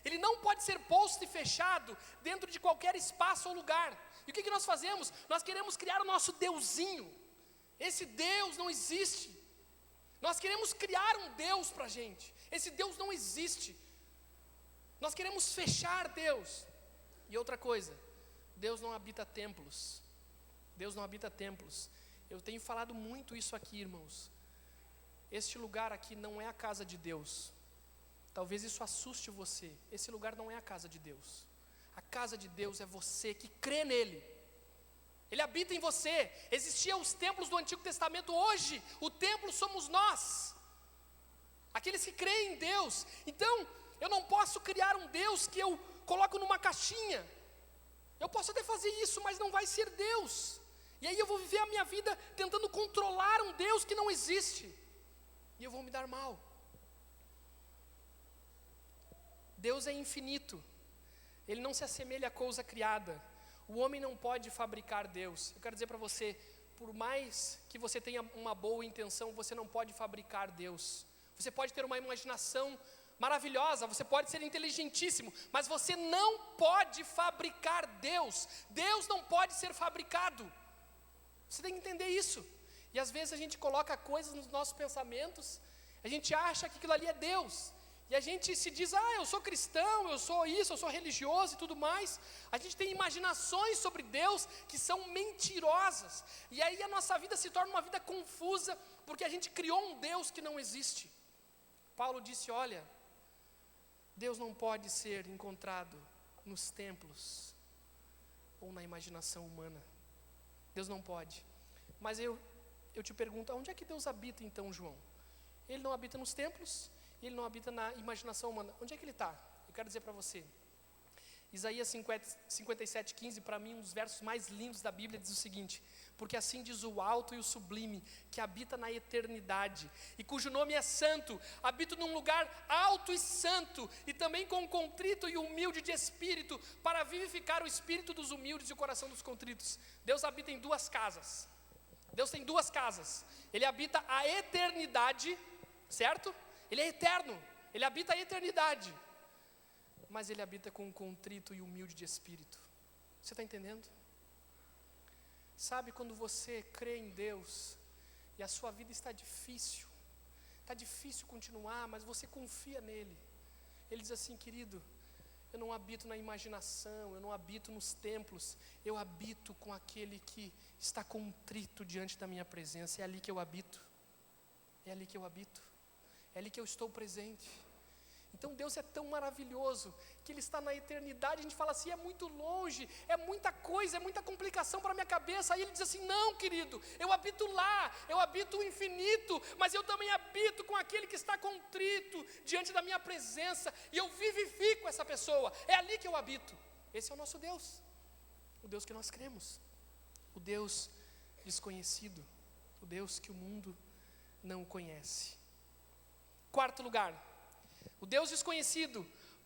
Speaker 5: Ele não pode ser posto e fechado dentro de qualquer espaço ou lugar. E o que nós fazemos? Nós queremos criar o nosso Deusinho. Esse Deus não existe. Nós queremos criar um Deus para a gente. Esse Deus não existe. Nós queremos fechar Deus. E outra coisa, Deus não habita templos. Deus não habita templos. Eu tenho falado muito isso aqui, irmãos. Este lugar aqui não é a casa de Deus. Talvez isso assuste você. Esse lugar não é a casa de Deus. A casa de Deus é você que crê nele. Ele habita em você. Existiam os templos do Antigo Testamento. Hoje, o templo somos nós, aqueles que creem em Deus. Então, eu não posso criar um Deus que eu coloco numa caixinha. Eu posso até fazer isso, mas não vai ser Deus. E aí eu vou viver a minha vida tentando controlar um Deus que não existe. E eu vou me dar mal. Deus é infinito. Ele não se assemelha a coisa criada. O homem não pode fabricar Deus. Eu quero dizer para você, por mais que você tenha uma boa intenção, você não pode fabricar Deus. Você pode ter uma imaginação maravilhosa, você pode ser inteligentíssimo, mas você não pode fabricar Deus. Deus não pode ser fabricado. Você tem que entender isso. E às vezes a gente coloca coisas nos nossos pensamentos, a gente acha que aquilo ali é Deus. E a gente se diz, eu sou cristão, eu sou isso, eu sou religioso e tudo mais. A gente tem imaginações sobre Deus que são mentirosas. E aí a nossa vida se torna uma vida confusa, porque a gente criou um Deus que não existe. Paulo disse, olha, Deus não pode ser encontrado nos templos ou na imaginação humana. Deus não pode. Mas eu te pergunto, onde é que Deus habita então, João? Ele não habita nos templos, ele não habita na imaginação humana. Onde é que ele está? Eu quero dizer para você, Isaías 57:15, para mim um dos versos mais lindos da Bíblia, diz o seguinte: porque assim diz o alto e o sublime, que habita na eternidade, e cujo nome é santo, habito num lugar alto e santo, e também com o contrito e humilde de espírito, para vivificar o espírito dos humildes e o coração dos contritos. Deus habita em duas casas. Deus tem duas casas. Ele habita a eternidade, certo? Ele é eterno, ele habita a eternidade, mas ele habita com um contrito e humilde de espírito. Você está entendendo? Sabe, quando você crê em Deus e a sua vida está difícil continuar, mas você confia nele, ele diz assim: querido, eu não habito na imaginação, eu não habito nos templos, eu habito com aquele que está contrito diante da minha presença. É ali que eu habito, é ali que eu habito, é ali que eu estou presente. Então Deus é tão maravilhoso, que Ele está na eternidade. A gente fala assim, é muito longe, é muita coisa, é muita complicação para a minha cabeça. Aí Ele diz assim, não, querido, eu habito lá, eu habito o infinito, mas eu também habito com aquele que está contrito diante da minha presença, e eu vivifico essa pessoa. É ali que eu habito. Esse é o nosso Deus, o Deus que nós cremos, o Deus desconhecido, o Deus que o mundo não conhece. Quarto lugar, o Deus desconhecido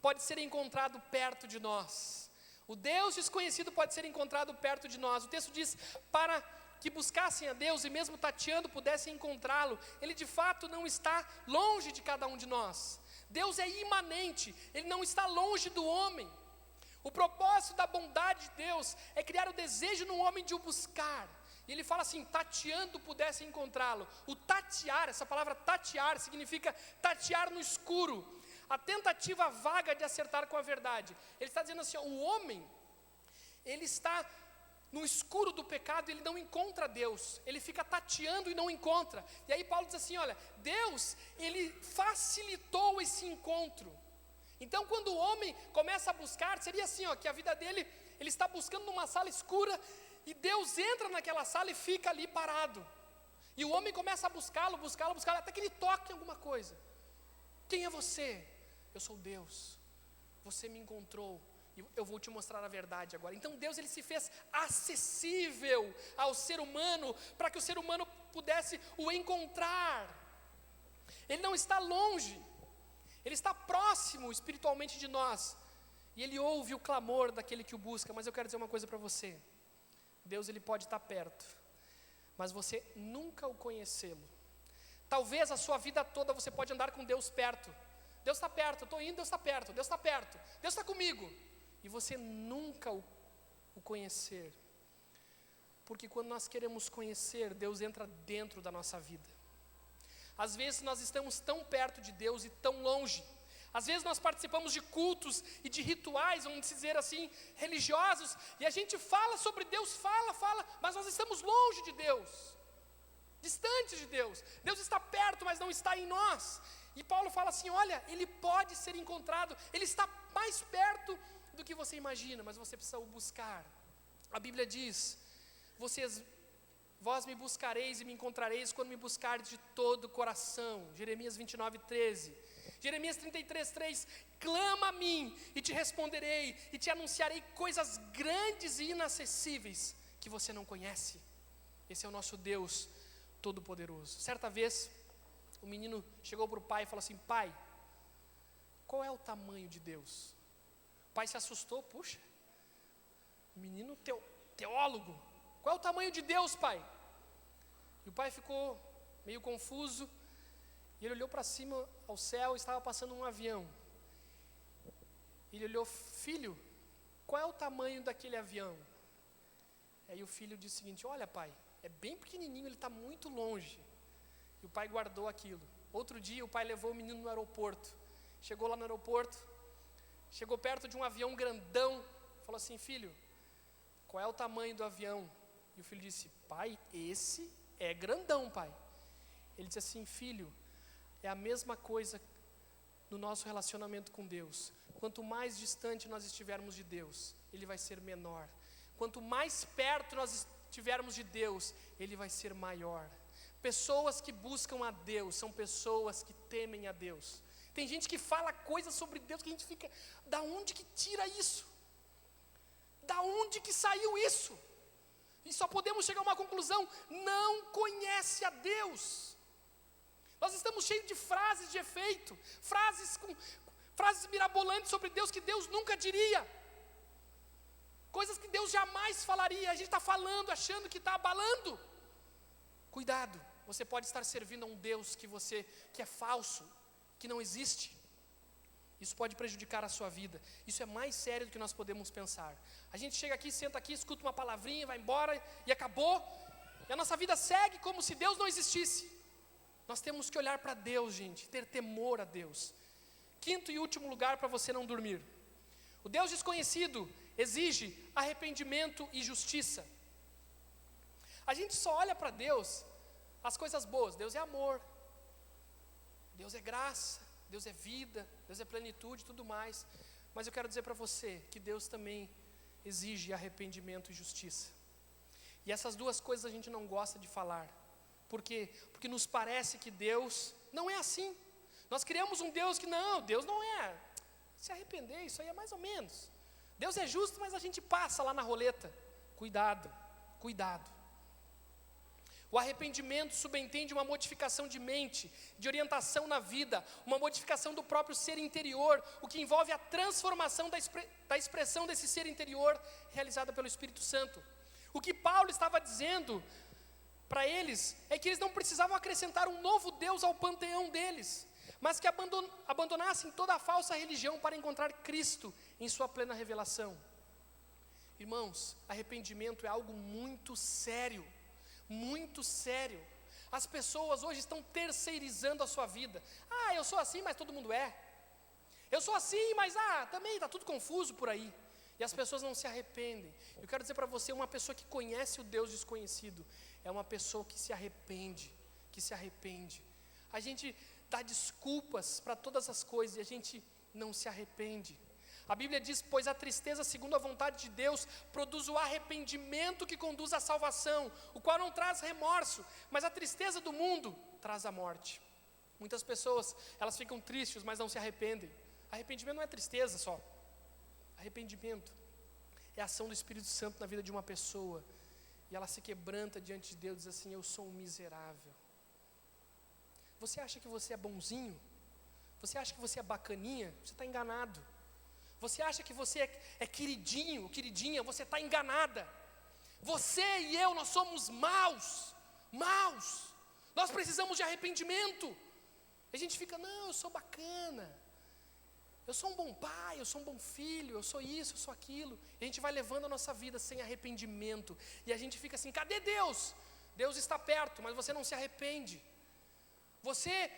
Speaker 5: pode ser encontrado perto de nós. O Deus desconhecido pode ser encontrado perto de nós. O texto diz, para que buscassem a Deus e mesmo tateando pudessem encontrá-lo. Ele de fato não está longe de cada um de nós. Deus é imanente, Ele não está longe do homem. O propósito da bondade de Deus é criar o desejo no homem de o buscar. E Ele fala assim, tateando pudessem encontrá-lo. O tatear, essa palavra tatear, significa tatear no escuro. A tentativa vaga de acertar com a verdade. Ele está dizendo assim, ó, o homem, ele está no escuro do pecado, ele não encontra Deus, ele fica tateando e não encontra. E aí Paulo diz assim, olha, Deus, Ele facilitou esse encontro. Então quando o homem começa a buscar, seria assim, ó, que a vida dele, ele está buscando numa sala escura, e Deus entra naquela sala e fica ali parado. E o homem começa a buscá-lo, até que ele toca em alguma coisa. Quem é você? Eu sou Deus, você me encontrou, e eu vou te mostrar a verdade agora. Então Deus, Ele se fez acessível ao ser humano, para que o ser humano pudesse o encontrar. Ele não está longe, Ele está próximo espiritualmente de nós, e Ele ouve o clamor daquele que o busca. Mas eu quero dizer uma coisa para você, Deus, Ele pode estar perto, mas você nunca o conhecê-lo. Talvez a sua vida toda você pode andar com Deus perto. Deus está perto, eu estou indo, Deus está perto, Deus está perto, Deus está comigo. E você nunca o conhecer. Porque quando nós queremos conhecer, Deus entra dentro da nossa vida. Às vezes nós estamos tão perto de Deus e tão longe. Às vezes nós participamos de cultos e de rituais, vamos dizer assim, religiosos, e a gente fala sobre Deus, fala, mas nós estamos longe de Deus, distante de Deus. Deus está perto, mas não está em nós. E Paulo fala assim, olha, Ele pode ser encontrado, Ele está mais perto do que você imagina, mas você precisa o buscar. A Bíblia diz, vós me buscareis e me encontrareis quando me buscardes de todo o coração. Jeremias 29:13. Jeremias 33:3, clama a mim e te responderei e te anunciarei coisas grandes e inacessíveis que você não conhece. Esse é o nosso Deus Todo-Poderoso. Certa vez, o menino chegou para o pai e falou assim, pai, qual é o tamanho de Deus? O pai se assustou, puxa, menino teólogo, qual é o tamanho de Deus, pai? E o pai ficou meio confuso, e ele olhou para cima ao céu, estava passando um avião. Ele olhou, filho, qual é o tamanho daquele avião? Aí o filho disse o seguinte, olha pai, é bem pequenininho, ele está muito longe. E o pai guardou aquilo. Outro dia o pai levou o menino no aeroporto. Chegou lá no aeroporto, chegou perto de um avião grandão, falou assim, filho, qual é o tamanho do avião? E o filho disse, pai, esse é grandão, pai. Ele disse assim, filho, é a mesma coisa no nosso relacionamento com Deus. Quanto mais distante nós estivermos de Deus, Ele vai ser menor. Quanto mais perto nós estivermos de Deus, Ele vai ser maior. Pessoas que buscam a Deus são pessoas que temem a Deus. Tem gente que fala coisas sobre Deus que a gente fica, da onde que tira isso? Da onde que saiu isso? E só podemos chegar a uma conclusão: não conhece a Deus. Nós estamos cheios de frases de efeito, frases mirabolantes sobre Deus que Deus nunca diria, coisas que Deus jamais falaria. A gente está falando, achando que está abalando. Cuidado, você pode estar servindo a um Deus que é falso, que não existe. Isso pode prejudicar a sua vida. Isso é mais sério do que nós podemos pensar. A gente chega aqui, senta aqui, escuta uma palavrinha, vai embora e acabou. E a nossa vida segue como se Deus não existisse. Nós temos que olhar para Deus, gente, ter temor a Deus. Quinto e último lugar para você não dormir. O Deus desconhecido exige arrependimento e justiça. A gente só olha para Deus as coisas boas. Deus é amor, Deus é graça, Deus é vida, Deus é plenitude e tudo mais. Mas eu quero dizer para você que Deus também exige arrependimento e justiça. E essas duas coisas a gente não gosta de falar. Por quê? Porque nos parece que Deus não é assim. Nós criamos um Deus que Deus não é. Se arrepender, isso aí é mais ou menos. Deus é justo, mas a gente passa lá na roleta. Cuidado, cuidado. O arrependimento subentende uma modificação de mente, de orientação na vida, uma modificação do próprio ser interior, o que envolve a transformação da expressão desse ser interior realizada pelo Espírito Santo. O que Paulo estava dizendo para eles é que eles não precisavam acrescentar um novo Deus ao panteão deles, mas que abandonassem toda a falsa religião para encontrar Cristo em sua plena revelação. Irmãos, arrependimento é algo muito sério. Muito sério. As pessoas hoje estão terceirizando a sua vida. Eu sou assim, mas todo mundo é. Eu sou assim, mas também está tudo confuso por aí. E as pessoas não se arrependem. Eu quero dizer para você, uma pessoa que conhece o Deus desconhecido é uma pessoa que se arrepende, A gente dá desculpas para todas as coisas e a gente não se arrepende. A Bíblia diz: pois a tristeza segundo a vontade de Deus produz o arrependimento que conduz à salvação, o qual não traz remorso, mas a tristeza do mundo traz a morte. Muitas pessoas, elas ficam tristes, mas não se arrependem. Arrependimento não é tristeza só. Arrependimento é a ação do Espírito Santo na vida de uma pessoa, e ela se quebranta diante de Deus e diz assim: eu sou um miserável. Você acha que você é bonzinho? Você acha que você é bacaninha? Você está enganado. Você acha que você é queridinho, queridinha? Você está enganada. Você e eu, nós somos maus. Nós precisamos de arrependimento. A gente fica: não, eu sou bacana, eu sou um bom pai, eu sou um bom filho, eu sou isso, eu sou aquilo. E a gente vai levando a nossa vida sem arrependimento. E a gente fica assim: cadê Deus? Deus está perto, mas você não se arrepende. Você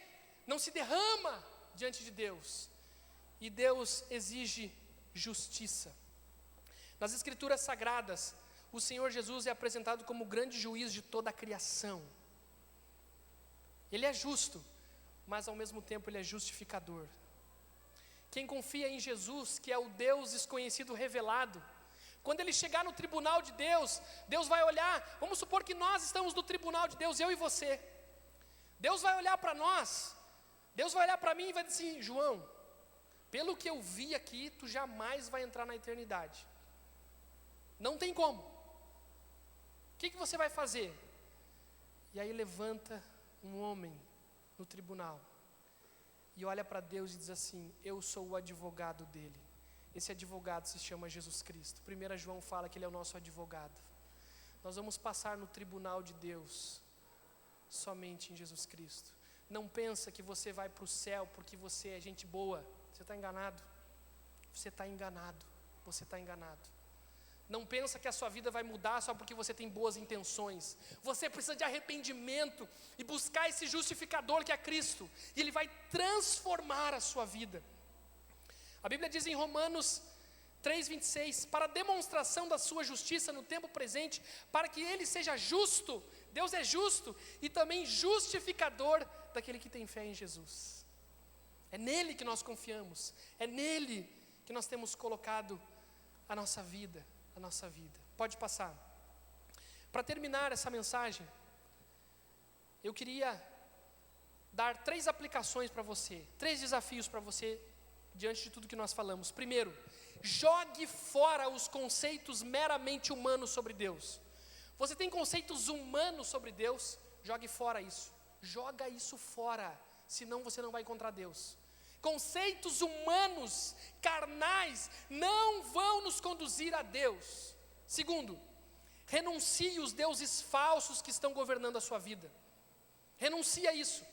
Speaker 5: não se derrama diante de Deus. E Deus exige justiça. Nas Escrituras Sagradas, o Senhor Jesus é apresentado como o grande juiz de toda a criação. Ele é justo, mas ao mesmo tempo Ele é justificador. Quem confia em Jesus, que é o Deus desconhecido revelado, quando Ele chegar no tribunal de Deus, Deus vai olhar, vamos supor que nós estamos no tribunal de Deus, eu e você. Deus vai olhar para nós, Deus vai olhar para mim e vai dizer assim: João, pelo que eu vi aqui, tu jamais vai entrar na eternidade. Não tem como. O que você vai fazer? E aí levanta um homem no tribunal e olha para Deus e diz assim: eu sou o advogado dele. Esse advogado se chama Jesus Cristo. 1 João fala que ele é o nosso advogado. Nós vamos passar no tribunal de Deus somente em Jesus Cristo. Não pensa que você vai para o céu porque você é gente boa. Você está enganado. Você está enganado. Você está enganado. Não pensa que a sua vida vai mudar só porque você tem boas intenções. Você precisa de arrependimento e buscar esse justificador que é Cristo. E Ele vai transformar a sua vida. A Bíblia diz em Romanos 3:26, para demonstração da sua justiça no tempo presente, para que Ele seja justo, Deus é justo, e também justificador daquele que tem fé em Jesus. É nele que nós confiamos, é nele que nós temos colocado a nossa vida, Pode passar. Para terminar essa mensagem, eu queria dar 3 aplicações para você, 3 desafios para você, diante de tudo que nós falamos. Primeiro, jogue fora os conceitos meramente humanos sobre Deus. Você tem conceitos humanos sobre Deus, jogue fora isso. Joga isso fora, senão você não vai encontrar Deus. Conceitos humanos, carnais, não vão nos conduzir a Deus. Segundo, renuncie os deuses falsos que estão governando a sua vida. Renuncie a isso.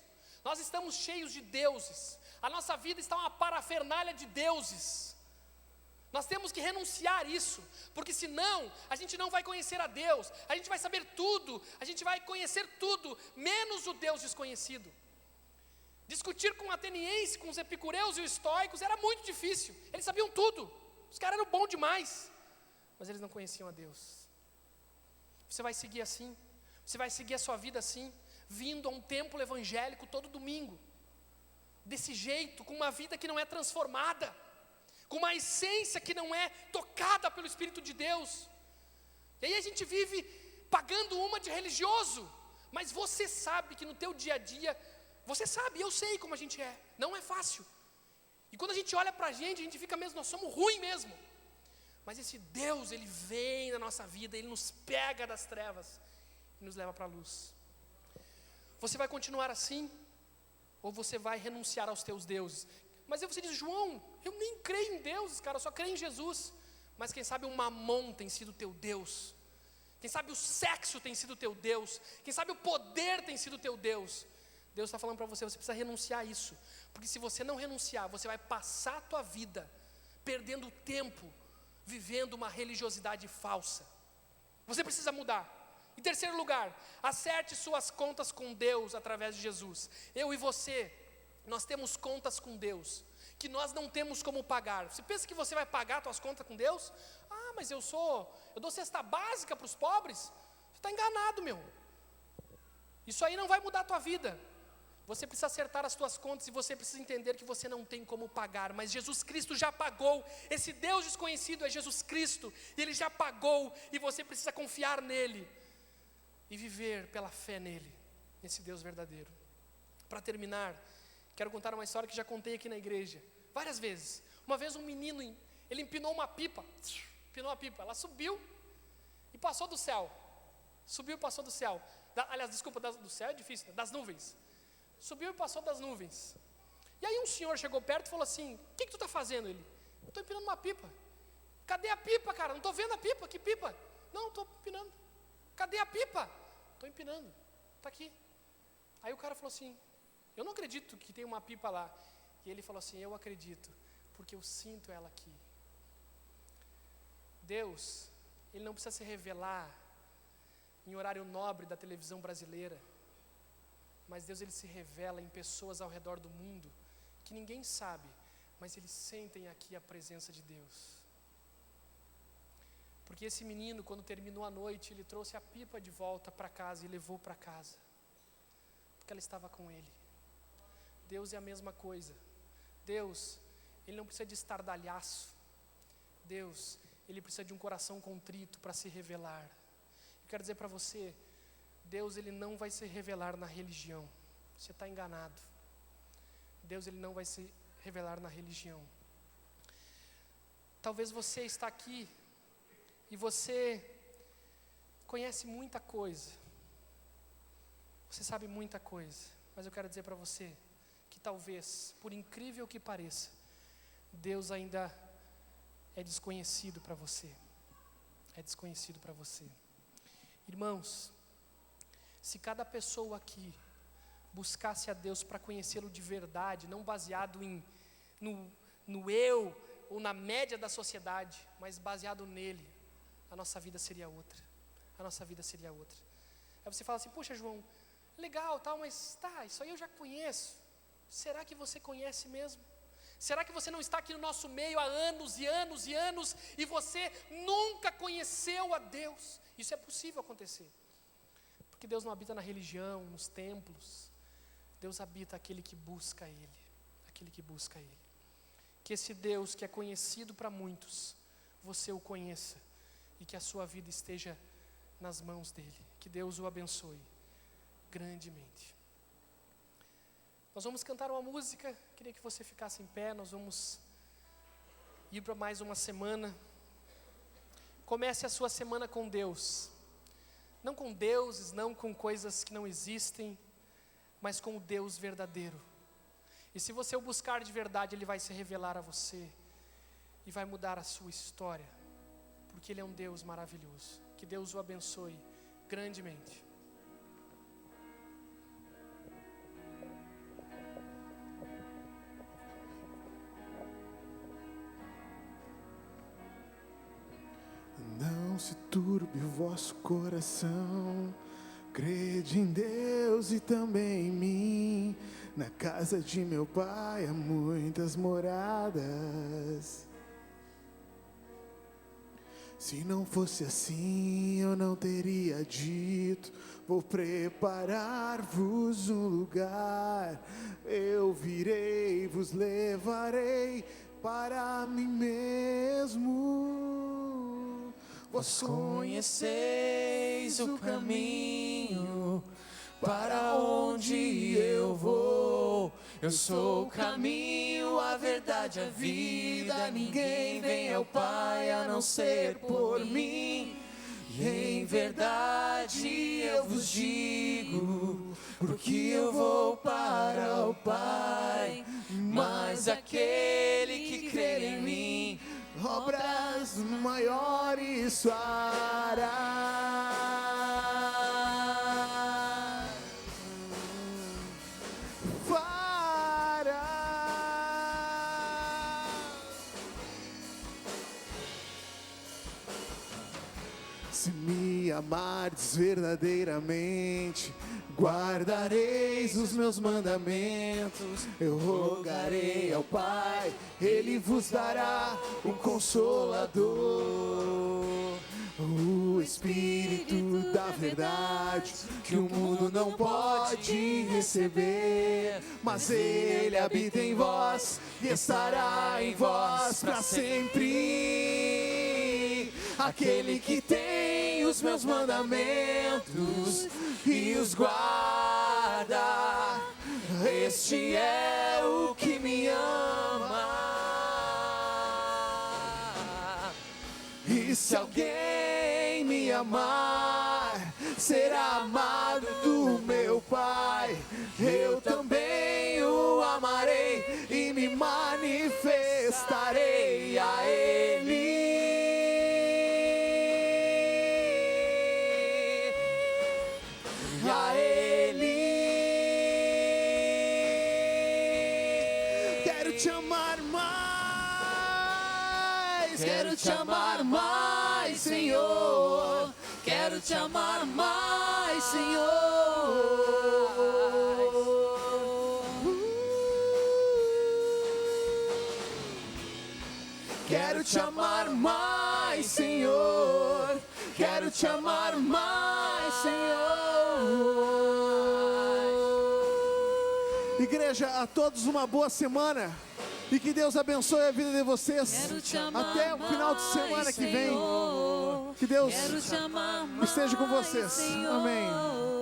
Speaker 5: Nós estamos cheios de deuses. A nossa vida está uma parafernália de deuses. Nós temos que renunciar isso, porque senão a gente não vai conhecer a Deus. A gente vai saber tudo, a gente vai conhecer tudo, menos o Deus desconhecido. Discutir com o ateniense, com os epicureus e os estoicos era muito difícil. Eles sabiam tudo, os caras eram bons demais, mas eles não conheciam a Deus. Você vai seguir assim, você vai seguir a sua vida assim, vindo a um templo evangélico todo domingo, desse jeito, com uma vida que não é transformada, com uma essência que não é tocada pelo Espírito de Deus. E aí a gente vive pagando uma de religioso, mas você sabe que no teu dia a dia, você sabe, eu sei como a gente é, não é fácil. E quando a gente olha para a gente fica mesmo, nós somos ruins mesmo. Mas esse Deus, Ele vem na nossa vida, Ele nos pega das trevas e nos leva para a luz. Você vai continuar assim? Ou você vai renunciar aos teus deuses? Mas aí você diz, João, eu nem creio em deuses, cara, eu só creio em Jesus. Mas quem sabe o mamon tem sido teu Deus. Quem sabe o sexo tem sido teu Deus. Quem sabe o poder tem sido teu Deus. Deus está falando para você, você precisa renunciar a isso. Porque se você não renunciar, você vai passar a tua vida perdendo tempo, vivendo uma religiosidade falsa. Você precisa mudar. Em terceiro lugar, acerte suas contas com Deus através de Jesus. Eu e você, nós temos contas com Deus que nós não temos como pagar. Você pensa que você vai pagar suas contas com Deus? Ah, mas eu dou cesta básica para os pobres. Você está enganado, meu. Isso aí não vai mudar a tua vida. Você precisa acertar as tuas contas e você precisa entender que você não tem como pagar, mas Jesus Cristo já pagou. Esse Deus desconhecido é Jesus Cristo, e Ele já pagou, e você precisa confiar nele e viver pela fé nele, nesse Deus verdadeiro. Para terminar, quero contar uma história que já contei aqui na igreja várias vezes. Uma vez um menino, ele empinou uma pipa, ela subiu e passou do céu. Subiu e passou do céu. Do céu é difícil, das nuvens. Subiu e passou das nuvens. E aí um senhor chegou perto e falou assim, o que tu está fazendo? Ele, eu estou empinando uma pipa. Cadê a pipa, cara? Não estou vendo a pipa, que pipa? Não, estou empinando. Cadê a pipa? Estou empinando, está aqui. Aí o cara falou assim, eu não acredito que tem uma pipa lá. E ele falou assim, eu acredito, porque eu sinto ela aqui. Deus, Ele não precisa se revelar em horário nobre da televisão brasileira, mas Deus, Ele se revela em pessoas ao redor do mundo, que ninguém sabe, mas eles sentem aqui a presença de Deus. Porque esse menino, quando terminou a noite, ele trouxe a pipa de volta para casa e levou para casa, porque ela estava com ele. Deus é a mesma coisa. Deus, Ele não precisa de estardalhaço. Deus, Ele precisa de um coração contrito para se revelar. Eu quero dizer para você, Deus, Ele não vai se revelar na religião. Você está enganado. Deus, Ele não vai se revelar na religião. Talvez você está aqui e você conhece muita coisa. Você sabe muita coisa. Mas eu quero dizer para você que talvez, por incrível que pareça, Deus ainda é desconhecido para você. É desconhecido para você. Irmãos, se cada pessoa aqui buscasse a Deus para conhecê-lo de verdade, não baseado no eu ou na média da sociedade, mas baseado nele, a nossa vida seria outra. A nossa vida seria outra. Aí você fala assim, poxa João, legal, tal, mas tá, isso aí eu já conheço. Será que você conhece mesmo? Será que você não está aqui no nosso meio há anos e anos e anos e você nunca conheceu a Deus? Isso é possível acontecer. Porque Deus não habita na religião, nos templos. Deus habita aquele que busca Ele. Aquele que busca Ele. Que esse Deus que é conhecido para muitos, você o conheça e que a sua vida esteja nas mãos dEle. Que Deus o abençoe grandemente. Nós vamos cantar uma música, queria que você ficasse em pé, nós vamos ir para mais uma semana. Comece a sua semana com Deus, não com deuses, não com coisas que não existem, mas com o Deus verdadeiro. E se você o buscar de verdade, Ele vai se revelar a você e vai mudar a sua história, porque Ele é um Deus maravilhoso. Que Deus o abençoe grandemente.
Speaker 1: Não se turbe o vosso coração, crede em Deus e também em mim. Na casa de meu Pai há muitas moradas. Se não fosse assim, eu não teria dito: vou preparar-vos um lugar. Eu virei, vos levarei para mim mesmo.
Speaker 2: Vós conheceis o caminho para onde eu vou. Eu sou o caminho, a verdade, a vida. Ninguém vem ao Pai a não ser por mim. E em verdade eu vos digo, porque eu vou para o Pai. Mas aquele que crer em mim,
Speaker 1: obras maiores fará. Se me amardes verdadeiramente, guardareis os meus mandamentos. Eu rogarei ao Pai, Ele vos dará um Consolador, o Espírito da verdade, que o mundo não pode receber, mas Ele habita em vós e estará em vós para sempre. Aquele que tem os meus mandamentos e os guarda, este é o que me ama. E se alguém me amar, será amado do meu Pai. Eu também o amarei e me manifestarei a Ele. A Ele. Quero te amar mais, quero te amar mais, Senhor. Quero te amar mais, Senhor. Quero te amar mais, Senhor. Quero te amar mais, Senhor. Igreja, a todos uma boa semana. E que Deus abençoe a vida de vocês. Até o final de semana que vem. Que Deus esteja com vocês. Amém.